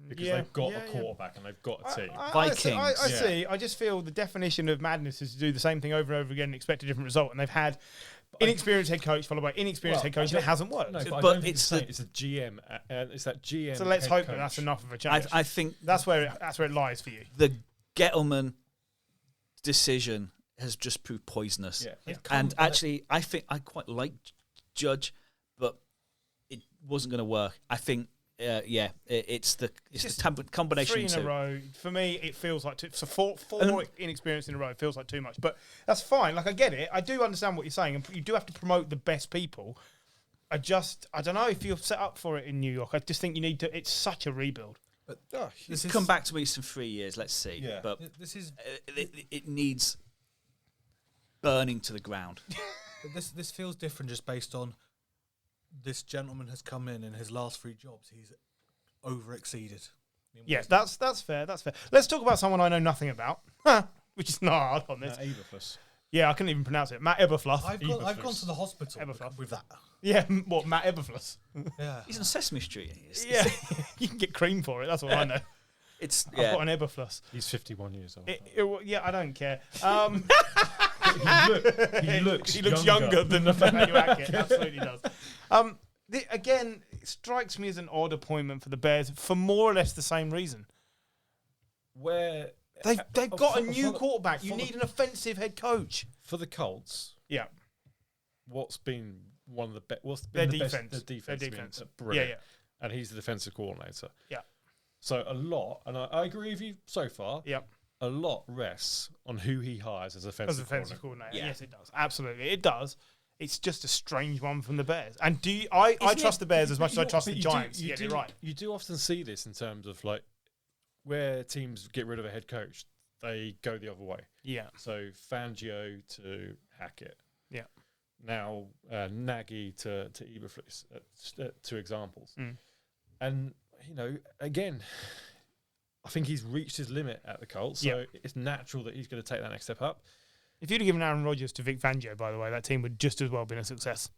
Because they've got a quarterback and they've got a team. Vikings. I see. I just feel the definition of madness is to do the same thing over and over again and expect a different result. And they've had inexperienced head coach followed by inexperienced head coach, and it hasn't worked. No, but it's a GM. It's that GM. So let's hope that that's enough of a challenge. I think that's where it lies for you. The Gettleman decision has just proved poisonous. Yeah. And actually, I think I quite like Judge, but it wasn't going to work. I think. It's the combination. 3 in a row for me. It feels like so four inexperienced in a row feels like too much, but that's fine. Like I get it. I do understand what you're saying, and you do have to promote the best people. I don't know if you're set up for it in New York. I just think you need to. It's such a rebuild. But come back to East in 3 years. Let's see. Yeah. But it needs burning to the ground. But this feels different just based on. This gentleman has come in his last 3 jobs. He's over-exceeded. Yes, that's fair. That's fair. Let's talk about someone I know nothing about, which is not hard on this. Eberflus. Yeah, I couldn't even pronounce it. Matt Eberfluss. I've gone to the hospital with that. Yeah, what, Matt Eberfluss? Yeah. He's on Sesame Street. Yeah, you can get cream for it. That's what I know. I've got an Eberfluss. He's 51 years old. I don't care. He looks younger than Nathaniel Hackett. Absolutely does. Again, it strikes me as an odd appointment for the Bears for more or less the same reason. Where they've got a new quarterback. You need an offensive head coach for the Colts. Yeah. What's been one of the best? What's their been defense? Their defense. Yeah. And he's the defensive coordinator. Yeah. So a lot, and I agree with you so far. Yeah. A lot rests on who he hires as offensive coordinator. Yeah. Yes, it does. Absolutely, it does. It's just a strange one from the Bears. And I trust the Bears as much as I trust the Giants to get it right. You do often see this in terms of like where teams get rid of a head coach, they go the other way. Yeah. So Fangio to Hackett. Yeah. Now Nagy to Eberflus, 2 examples. And, again, I think he's reached his limit at the Colts, so it's natural that he's going to take that next step up. If you'd have given Aaron Rodgers to Vic Fangio, by the way, that team would just as well been a success.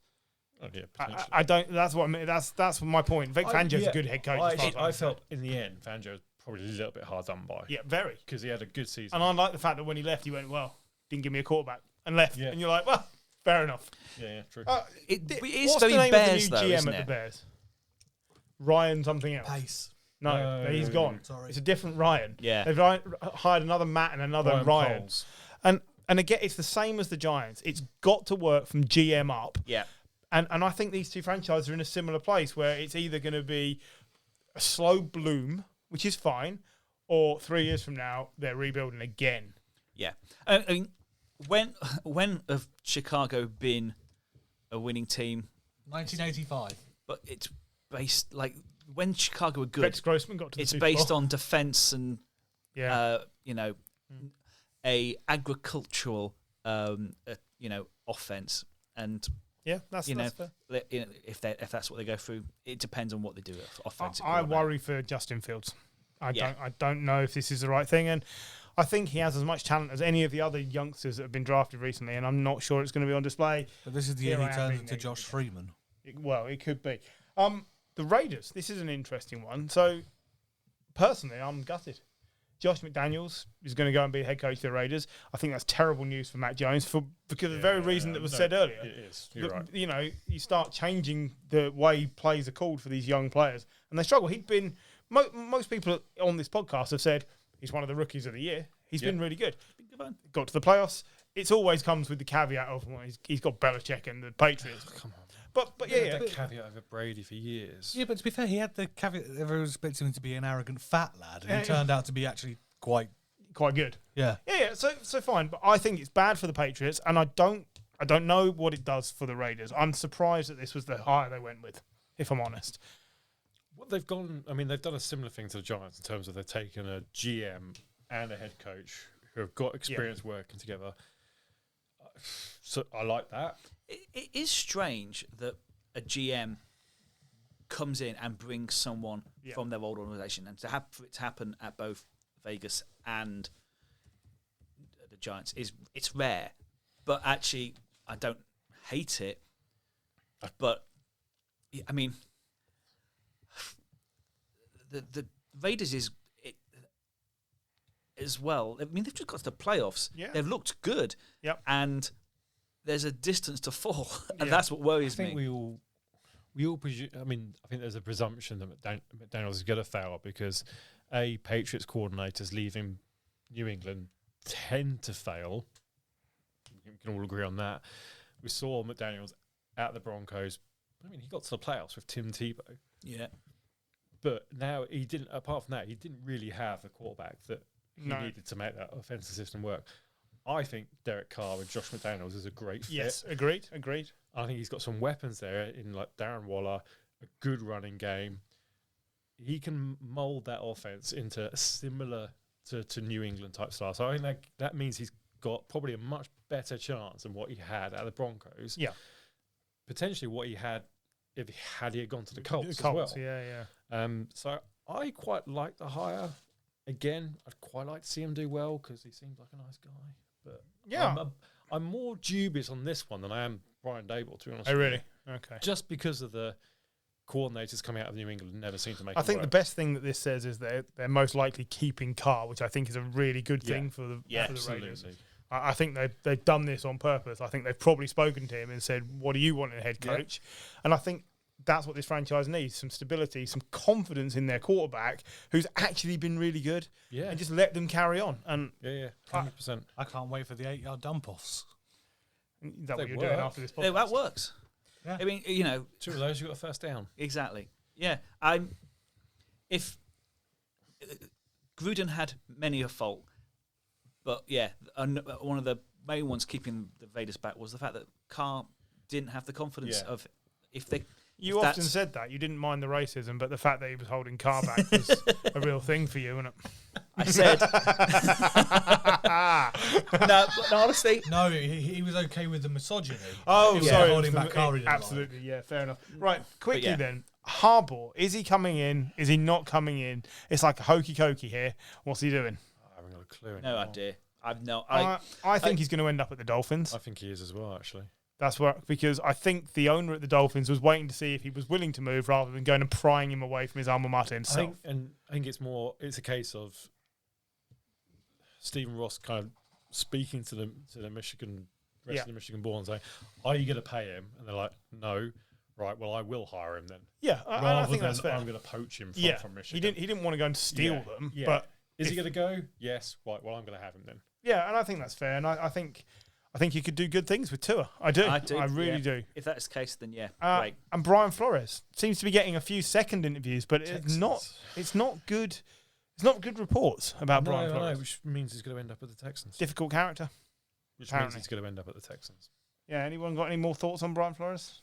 Oh, yeah, potentially. I don't. That's what I mean. That's my point. Vic Fangio's a good head coach. I felt in the end Fangio was probably a little bit hard done by. Yeah, very. Because he had a good season. And I like the fact that when he left, he went, well, didn't give me a quarterback, and left. Yeah. And you're like, well, fair enough. Yeah, true. It is what's very the name Bears, of the new though, GM isn't at it? the Bears? Ryan something else. Pace. No, he's gone. Sorry. It's a different Ryan. Yeah. They've hired another Matt and another Ryan. Coles. And again, it's the same as the Giants. It's got to work from GM up. Yeah. And I think these two franchises are in a similar place where it's either going to be a slow bloom, which is fine, or 3 years from now, they're rebuilding again. Yeah. I mean, when have Chicago been a winning team? 1985. But it's based, when Chicago were good, Rex Grossman got to it's the Super based Bowl. on defense and, a agricultural, offense. And yeah, that's fair. If that's what they go through, it depends on what they do offensively. I worry for Justin Fields. I don't know if this is the right thing, and I think he has as much talent as any of the other youngsters that have been drafted recently, and I'm not sure it's going to be on display. But this is the year he turns into Josh Freeman. It could be. The Raiders, this is an interesting one. So, personally, I'm gutted. Josh McDaniels is going to go and be the head coach of the Raiders. I think that's terrible news for Matt Jones because of the very reason that was said earlier. It is. You're right. You start changing the way plays are called for these young players, and they struggle. He'd been most people on this podcast have said he's one of the rookies of the year. He's been really good. Got to the playoffs. It always comes with the caveat of he's got Belichick and the Patriots. Come on. But that caveat over Brady for years. Yeah, but to be fair, he had the caveat. Everyone was expecting him to be an arrogant fat lad, and he turned out to be actually quite good. Yeah. Yeah. So fine, but I think it's bad for the Patriots, and I don't know what it does for the Raiders. I'm surprised that this was the hire they went with, if I'm honest. What they've done a similar thing to the Giants in terms of they've taken a GM and a head coach who have got experience working together. So I like that. It is strange that a GM comes in and brings someone from their old organisation, and for it to happen at both Vegas and the Giants it's rare. But actually, I don't hate it. But I mean, the Raiders as well. I mean, they've just got to the playoffs. Yeah. They've looked good. Yep. And there's a distance to fall, and that's what worries me. I think we all presume. I mean, I think there's a presumption that McDaniels is going to fail because Patriots coordinators leaving New England tend to fail. We can all agree on that. We saw McDaniels at the Broncos. I mean, he got to the playoffs with Tim Tebow. Yeah. But now he didn't. Apart from that, he didn't really have the quarterback that he needed to make that offensive system work. I think Derek Carr and Josh McDaniels is a great fit. Yes, agreed. I think he's got some weapons there in like Darren Waller, a good running game. He can mould that offense into a similar to New England type style. So I think that means he's got probably a much better chance than what he had at the Broncos. Yeah. Potentially what he had if he had gone to the Colts as well. Yeah. So I quite like the hire. Again, I'd quite like to see him do well because he seems like a nice guy. But yeah, I'm more dubious on this one than I am Brian Daboll, to be honest. Oh, really? Okay. Just because of the coordinators coming out of New England never seem to make. I think the best thing that this says is they're most likely keeping Carr, which I think is a really good thing for the Raiders. I think they've done this on purpose. I think they've probably spoken to him and said, "What do you want in a head coach?" And I think that's what this franchise needs: some stability, some confidence in their quarterback, who's actually been really good. Yeah, and just let them carry on. And 100%. I can't wait for the 8-yard dump-offs. Is that what you're doing after this podcast? That works. Yeah. I mean, two of those, you got a first down. Exactly. Yeah. If Gruden had many a fault, but one of the main ones keeping the Raiders back was the fact that Carr didn't have the confidence of if they You often said that. You didn't mind the racism, but the fact that he was holding car back was a real thing for you, wasn't it? I said... no, honestly... No, he was okay with the misogyny. Oh, sorry. Holding back car. Absolutely, yeah, fair enough. Right, quickly then. Harbaugh, is he coming in? Is he not coming in? It's like a hokey-cokey here. What's he doing? I haven't got a clue No anymore. idea. I think he's going to end up at the Dolphins. I think he is as well, actually. That's because I think the owner at the Dolphins was waiting to see if he was willing to move rather than going and prying him away from his alma mater himself. I think it's a case of Stephen Ross kind of speaking to the Michigan rest of the Michigan board and saying, "Are you going to pay him?" And they're like, "No." Right. Well, I will hire him then. Yeah, I think that's fair. I'm going to poach him from Michigan. He didn't want to go and steal them. Yeah. But is he going to go? Yes. Right. Well, I'm going to have him then. Yeah, and I think that's fair. And I think he could do good things with Tua. I do. I really do. If that's the case, then yeah. Great. And Brian Flores seems to be getting a few second interviews, but it's not good. It's not good reports about Brian Flores. Which means he's going to end up at the Texans. Difficult character. Which means he's going to end up at the Texans. Yeah. Anyone got any more thoughts on Brian Flores?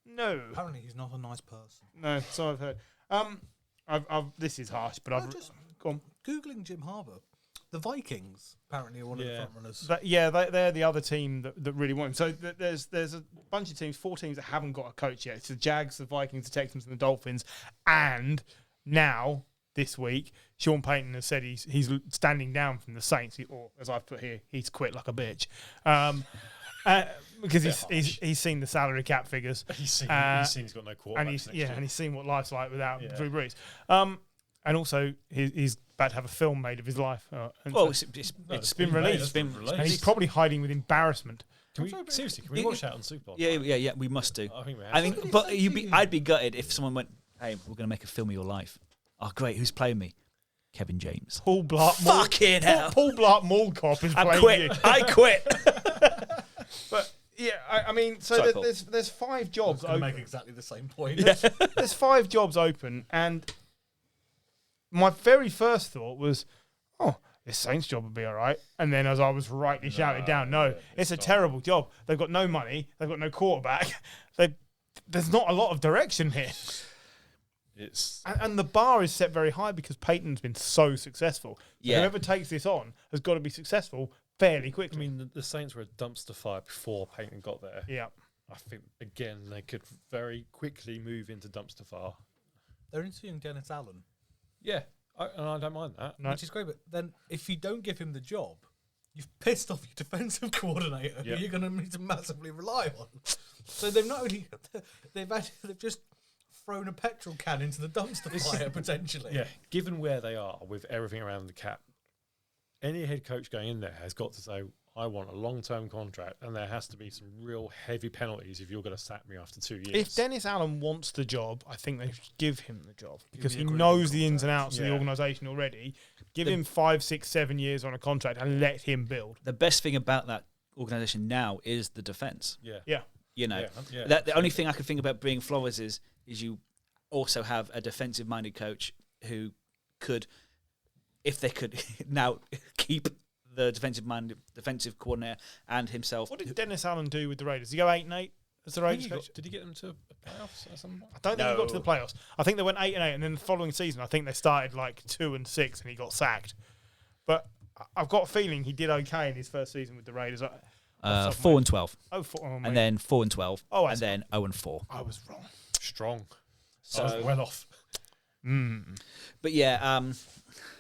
No. Apparently, he's not a nice person. No. So I've heard. This is harsh, but I've just gone googling Jim Harbaugh. The Vikings apparently are one of the front runners. They're the other team that really want him. So there's a bunch of teams, 4 teams that haven't got a coach yet. It's the Jags, the Vikings, the Texans, and the Dolphins. And now this week, Sean Payton has said he's standing down from the Saints, or as I've put here, he's quit like a bitch. Because he's seen the salary cap figures. He's seen he's got no quarterback. And he's seen what life's like without Drew Brees. And also he's about to have a film made of his life. It's been released. And he's probably hiding with embarrassment. Can we watch that on Super Bowl? Yeah, we must do. I think we have I'd be gutted if someone went, "Hey, we're going to make a film of your life." Oh, great! Who's playing me? Kevin James. Paul Blart. Fucking hell! Paul Blart Mall Cop is playing you. I quit. But yeah, I mean, so there's 5 jobs open. Make exactly the same point. There's 5 jobs open, and my very first thought was, "Oh, this Saints job would be all right." And then, as I was rightly shouted down, it's a terrible job. They've got no money. They've got no quarterback. There's not a lot of direction here. And the bar is set very high because Payton's been so successful. So whoever takes this on has got to be successful fairly quickly. I mean, the Saints were a dumpster fire before Payton got there. Yeah. I think, again, they could very quickly move into dumpster fire. They're interviewing Dennis Allen. Yeah, and I don't mind that. Which is great, but then if you don't give him the job, you've pissed off your defensive coordinator who you're going to need to massively rely on. So they've not only... They've just... thrown a petrol can into the dumpster fire, potentially. Yeah, given where they are with everything around the cap, any head coach going in there has got to say, I want a long-term contract, and there has to be some real heavy penalties if you're going to sack me after 2 years. If Dennis Allen wants the job, I think they should give him the job because he knows the ins and outs of the organisation already. Give him 5, 6, 7 years on a contract and let him build. The best thing about that organisation now is the defence. Yeah. You know, the only thing I could think about bringing Flores is you also have a defensive-minded coach who could, if they could now keep the defensive coordinator and himself. What did Dennis Allen do with the Raiders? Did he go 8-8 as the Raiders coach? Did he get them to playoffs or something? I don't think he got to the playoffs. I think they went 8-8, and then the following season, I think they started like 2-6, and he got sacked. But I've got a feeling he did okay in his first season with the Raiders. 4-12. And then 4-12. And then 0-4. I was wrong. Strong. So I was well off. But yeah,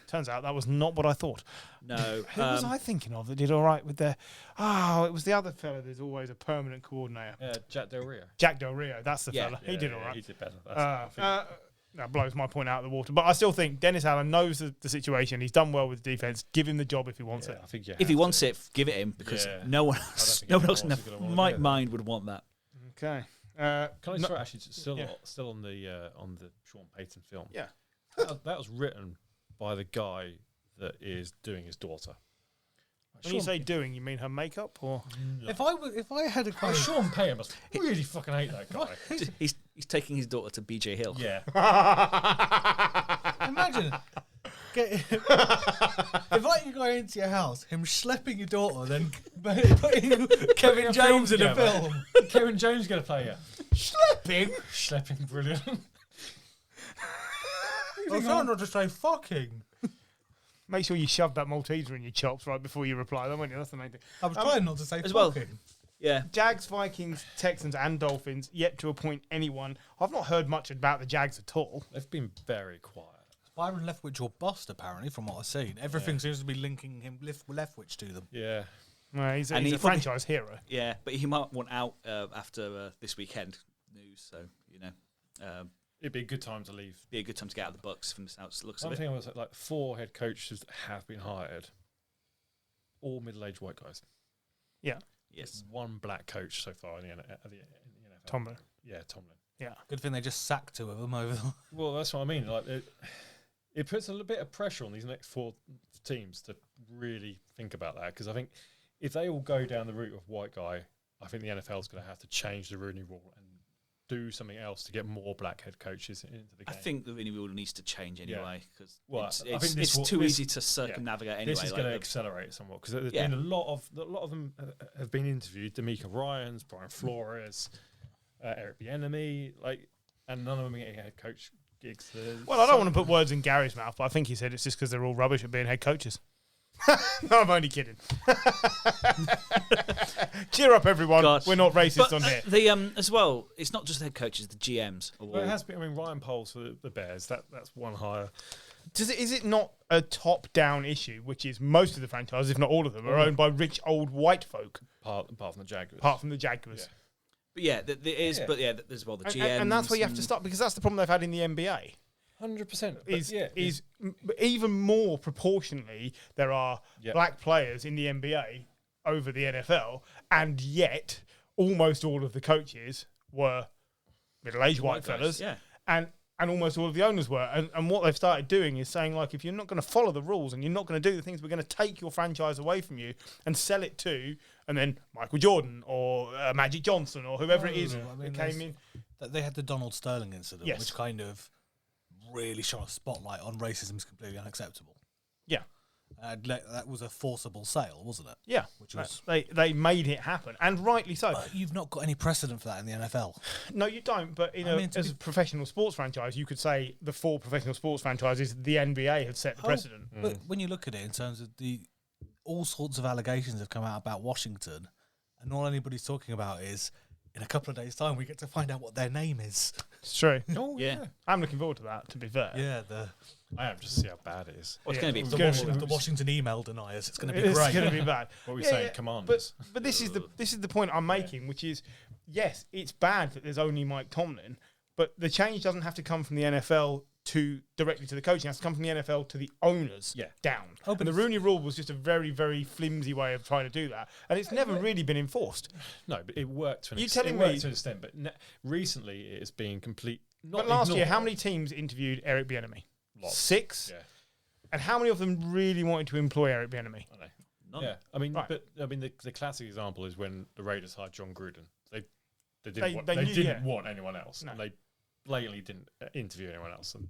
turns out that was not what I thought. No. Who was I thinking of that did all right with their... it was the other fella. There's always a permanent coordinator. Jack Del Rio. Jack Del Rio, that's the fella. He did all right. He did better. That blows my point out of the water. But I still think Dennis Allen knows the situation. He's done well with the defense. Give him the job if he wants it. I think if he wants it, give it him because no one else in their right mind would want that. Okay. Can I start actually still on the Sean Payton film? Yeah. That was written by the guy that is doing his daughter. When you say doing, you mean her makeup, or no. If I had a question, Sean Payton must really fucking hate that guy. He's taking his daughter to BJ Hill. Yeah. Imagine if you go into your house, him schlepping your daughter, then putting Kevin James in a film. Kevin James is going to play you. Schlepping, brilliant. I was trying not to say fucking. Make sure you shove that Malteser in your chops right before you reply, though, won't you? That's the main thing. I was trying not to say as fucking. well. Yeah. Jags, Vikings, Texans, and Dolphins yet to appoint anyone. I've not heard much about the Jags at all. They've been very quiet. Byron Leftwich or bust, apparently, from what I've seen. Everything seems to be linking him Leftwich to them. Yeah. Well, he's a franchise hero. Yeah, but he might want out after this weekend news. So It'd be a good time to leave. Be a good time to get out of the Bucs from the sounds looks of One it. thing I was like 4 head coaches have been hired. All middle-aged white guys. Yeah. Yes. One black coach so far in the NFL. Tomlin. Yeah, Tomlin. Yeah. Good thing they just sacked 2 of them over the... Well, that's what I mean. Like it puts a little bit of pressure on these next 4 teams to really think about that, because I think if they all go down the route of white guy, I think the NFL is going to have to change the Rooney Rule and do something else to get more black head coaches into the game. I think the Rooney Rule needs to change anyway, because it's too easy to circumnavigate anyway. This is going to accelerate somewhat, because there's been a lot of them have been interviewed. D'Amico Ryans, Brian Flores, Eric Bieniemy, and none of them are getting head coach gigs. Well, I don't want to put words in Gary's mouth, but I think he said it's just because they're all rubbish at being head coaches. No, I'm only kidding. Cheer up, everyone. God. We're not racist on here. The as well, it's not just the head coaches, the GMs. Well, it has been. I mean, Ryan Poles for the Bears. That's one hire. Is it not a top-down issue, which is most of the franchises, if not all of them, are owned by rich old white folk? Apart from the Jaguars. Apart from the Jaguars. Yeah. But yeah, there is. Yeah. But yeah, there's the GMs, and that's where you have to start, because that's the problem they've had in the NBA. 100%. Is even more proportionally there are black players in the NBA over the NFL, and yet almost all of the coaches were middle-aged white fellas, and almost all of the owners were. And what they've started doing is saying, like, if you're not going to follow the rules and you're not going to do the things, we're going to take your franchise away from you and sell it to, and then Michael Jordan or Magic Johnson or whoever it is that came in. They had the Donald Sterling incident, Yes. which kind of really shone a spotlight on racism is completely unacceptable. Yeah. That was a forcible sale, wasn't it? Yeah. Which was they made it happen, and rightly so. But you've not got any precedent for that in the NFL. No, you don't. But as a professional sports franchise, you could say the 4 professional sports franchises, the NBA had set the precedent. But when you look at it in terms of all sorts of allegations have come out about Washington, and all anybody's talking about is, in a couple of days' time, we get to find out what their name is. It's true. Oh, yeah. I'm looking forward to that, to be fair. Yeah, I am, just to see how bad it is. It's going to be the Washington email deniers. It's going to be great. It's going to be bad. What are we saying, Commanders? But this is the point I'm making, which is, yes, it's bad that there's only Mike Tomlin, but the change doesn't have to come from the NFL directly to the coaching. It has to come from the NFL to the owners down. And the Rooney Rule was just a very, very flimsy way of trying to do that. And it's never really been enforced. No, but it worked to an extent. It worked to an extent, but recently it has been complete. But last year, how many teams interviewed Eric Bieniemy? Lots. 6? Yeah. And how many of them really wanted to employ Eric Bieniemy? I know. None. Yeah, I mean, Right. but I mean, the classic example is when the Raiders hired John Gruden. They They didn't want anyone else, No. and they blatantly didn't interview anyone else, and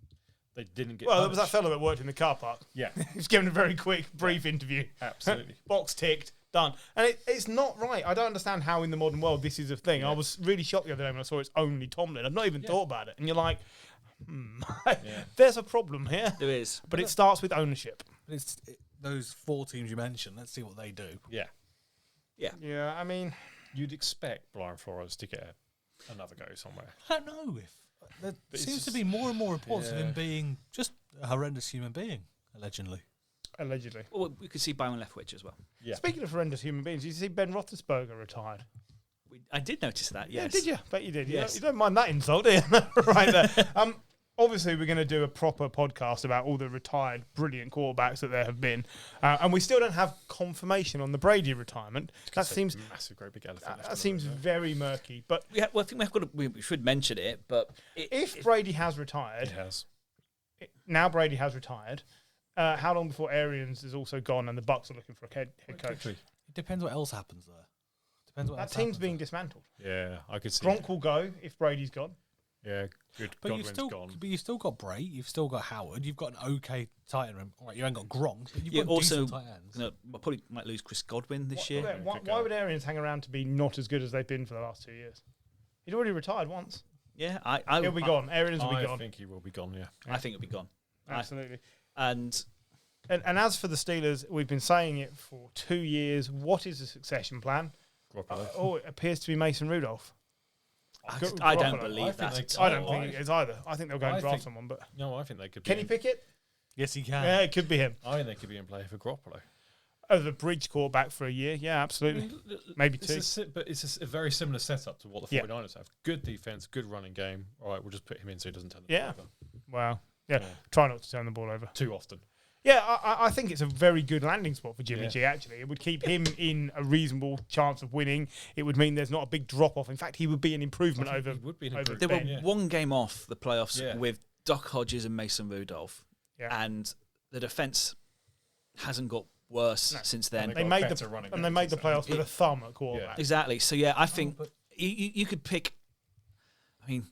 they didn't get. Well, there was that punished. fellow that worked in the car park. Yeah, He was given a very quick, brief interview. absolutely. Box ticked, done. And it's not right. I don't understand how in the modern world this is a thing. Yeah. I was really shocked the other day when I saw it's only Tomlin. I've not even thought about it. And you're like, there's a problem here. There is. But it starts with ownership. Those 4 teams you mentioned, let's see what they do. Yeah, Yeah, I mean, you'd expect Brian Flores to get another go somewhere. I don't know if there But seems it's to be more and more reports of yeah. him being just a horrendous human being, allegedly. allegedly. Well, we could see Byron Leftwich as well. Yeah. Speaking of horrendous human beings, did you see Ben Roethlisberger retired? I did notice that. Yes. Yeah, did you? Bet you did. Yes. You don't mind that insult, do you? Right there. Obviously, we're going to do a proper podcast about all the retired brilliant quarterbacks that there have been. And we still don't have confirmation on the Brady retirement. That seems massive, great big elephant. that seems very murky. But I think we should mention it. But if Brady has retired, It has. now Brady has retired, how long before Arians is also gone and the Bucs are looking for a head coach? Quickly. It depends what else happens there. Depends what That else team's happens being there. dismantled. Yeah, I could see. Gronk will go if Brady's gone. Yeah, good. But Godwin's gone. you've still got Bray, you've still got Howard, you've got an okay tight end room. All right, you ain't got Gronk, but you've got also, decent tight ends. probably might lose Chris Godwin this year. Why would Arians hang around to be not as good as they've been for the last 2 years? He'd already retired once. Yeah, he'll be gone. Arians will be gone. I think he will be gone. Yeah, I think he'll be gone. Absolutely. And as for the Steelers, we've been saying it for 2 years. What is the succession plan? It appears to be Mason Rudolph. I don't believe that. I don't think it is either. I think they'll go and draft someone. But no, I think they could. Can he pick it? Yes, he can. Yeah, it could be him. I think they could be in play for Garoppolo. As a bridge quarterback for a year, yeah, absolutely. Maybe two. But it's a very similar setup to what the 49ers have. Good defense, good running game. All right, we'll just put him in so he doesn't turn the ball over. Wow. Yeah, try not to turn the ball over. Too often. Yeah, I think it's a very good landing spot for Jimmy G, actually. It would keep him in a reasonable chance of winning. It would mean there's not a big drop-off. In fact, he would be an improvement over... He would be an improvement. They were one game off the playoffs with Doc Hodges and Mason Rudolph. Yeah. And the defence hasn't got worse since then. They made the playoffs with a thumb at quarterback. Exactly. So, yeah, I think you could pick, I mean,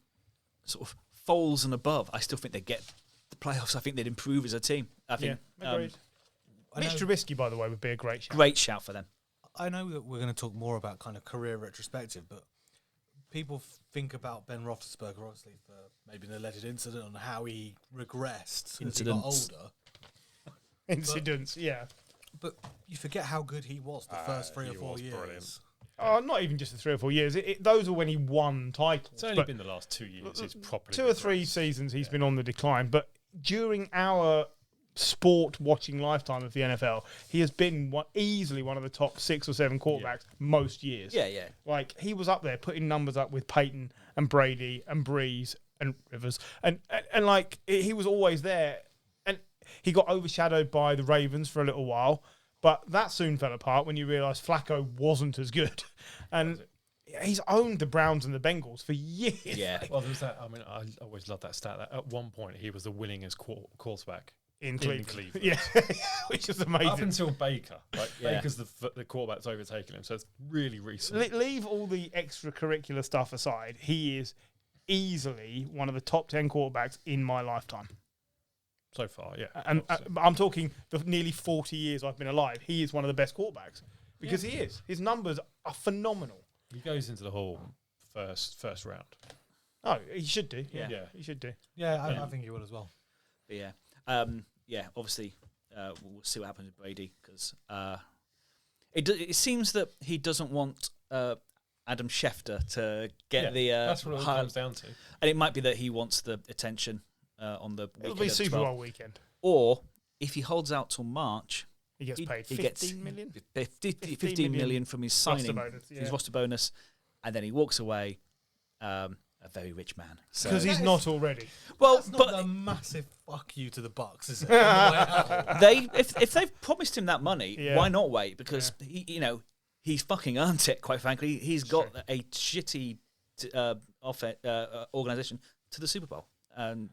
sort of Foles and above. I still think they'd get the playoffs. I think they'd improve as a team. I think. Agreed. Mitch Trubisky, by the way, would be a great shout. Great shout for them. I know that we're going to talk more about kind of career retrospective, but people think about Ben Roethlisberger, obviously, for maybe an alleged incident on how he regressed as he got older. Incidents, But you forget how good he was the first 3 or 4 years. Brilliant. Not even just the 3 or 4 years. Those are when he won titles. It's only been the last 2 years. He's properly 2 or 3 seasons he's been on the decline. But during our sport watching lifetime of the NFL, he has been easily one of the top 6 or 7 quarterbacks most years. Yeah, yeah. Like, he was up there putting numbers up with Payton and Brady and Breeze and Rivers. And like, he was always there. And he got overshadowed by the Ravens for a little while. But that soon fell apart when you realise Flacco wasn't as good. And he's owned the Browns and the Bengals for years. Yeah. Well, there was that. I mean, I always loved that stat. That at one point, he was the winningest quarterback in Cleveland. Yeah, which is amazing. Up until Baker. Baker's the quarterback's overtaken him. So it's really recent. Leave all the extracurricular stuff aside. He is easily one of the top 10 quarterbacks in my lifetime. So far, yeah. And I'm talking the nearly 40 years I've been alive. He is one of the best quarterbacks because he is. His numbers are phenomenal. He goes into the Hall first round. Oh, he should do. Yeah, he should do. Yeah, I think he will as well. But obviously, we'll see what happens with Brady because it seems that he doesn't want Adam Schefter to get the. That's what it comes down to. And it might be that he wants the attention. On the it'll be Super Bowl weekend. Or if he holds out till March, he gets paid 15 million? 15 million from his signing, his roster bonus, and then he walks away a very rich man. Because he's not already. Well, that's not a massive fuck you to the Bucs, is it? If they've promised him that money, why not wait? Because he's fucking earned it. Quite frankly, he's got a shitty organization to the Super Bowl.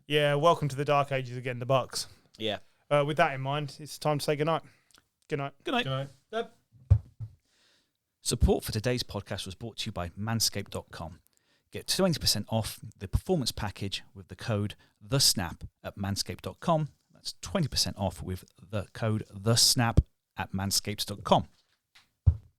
Welcome to the dark ages again, the Bucs. Yeah. With that in mind, it's time to say goodnight. Good night. Good night. Good night. Support for today's podcast was brought to you by manscaped.com. Get 20% off the performance package with the code THESNAP at manscaped.com. That's 20% off with the code THESNAP at manscaped.com.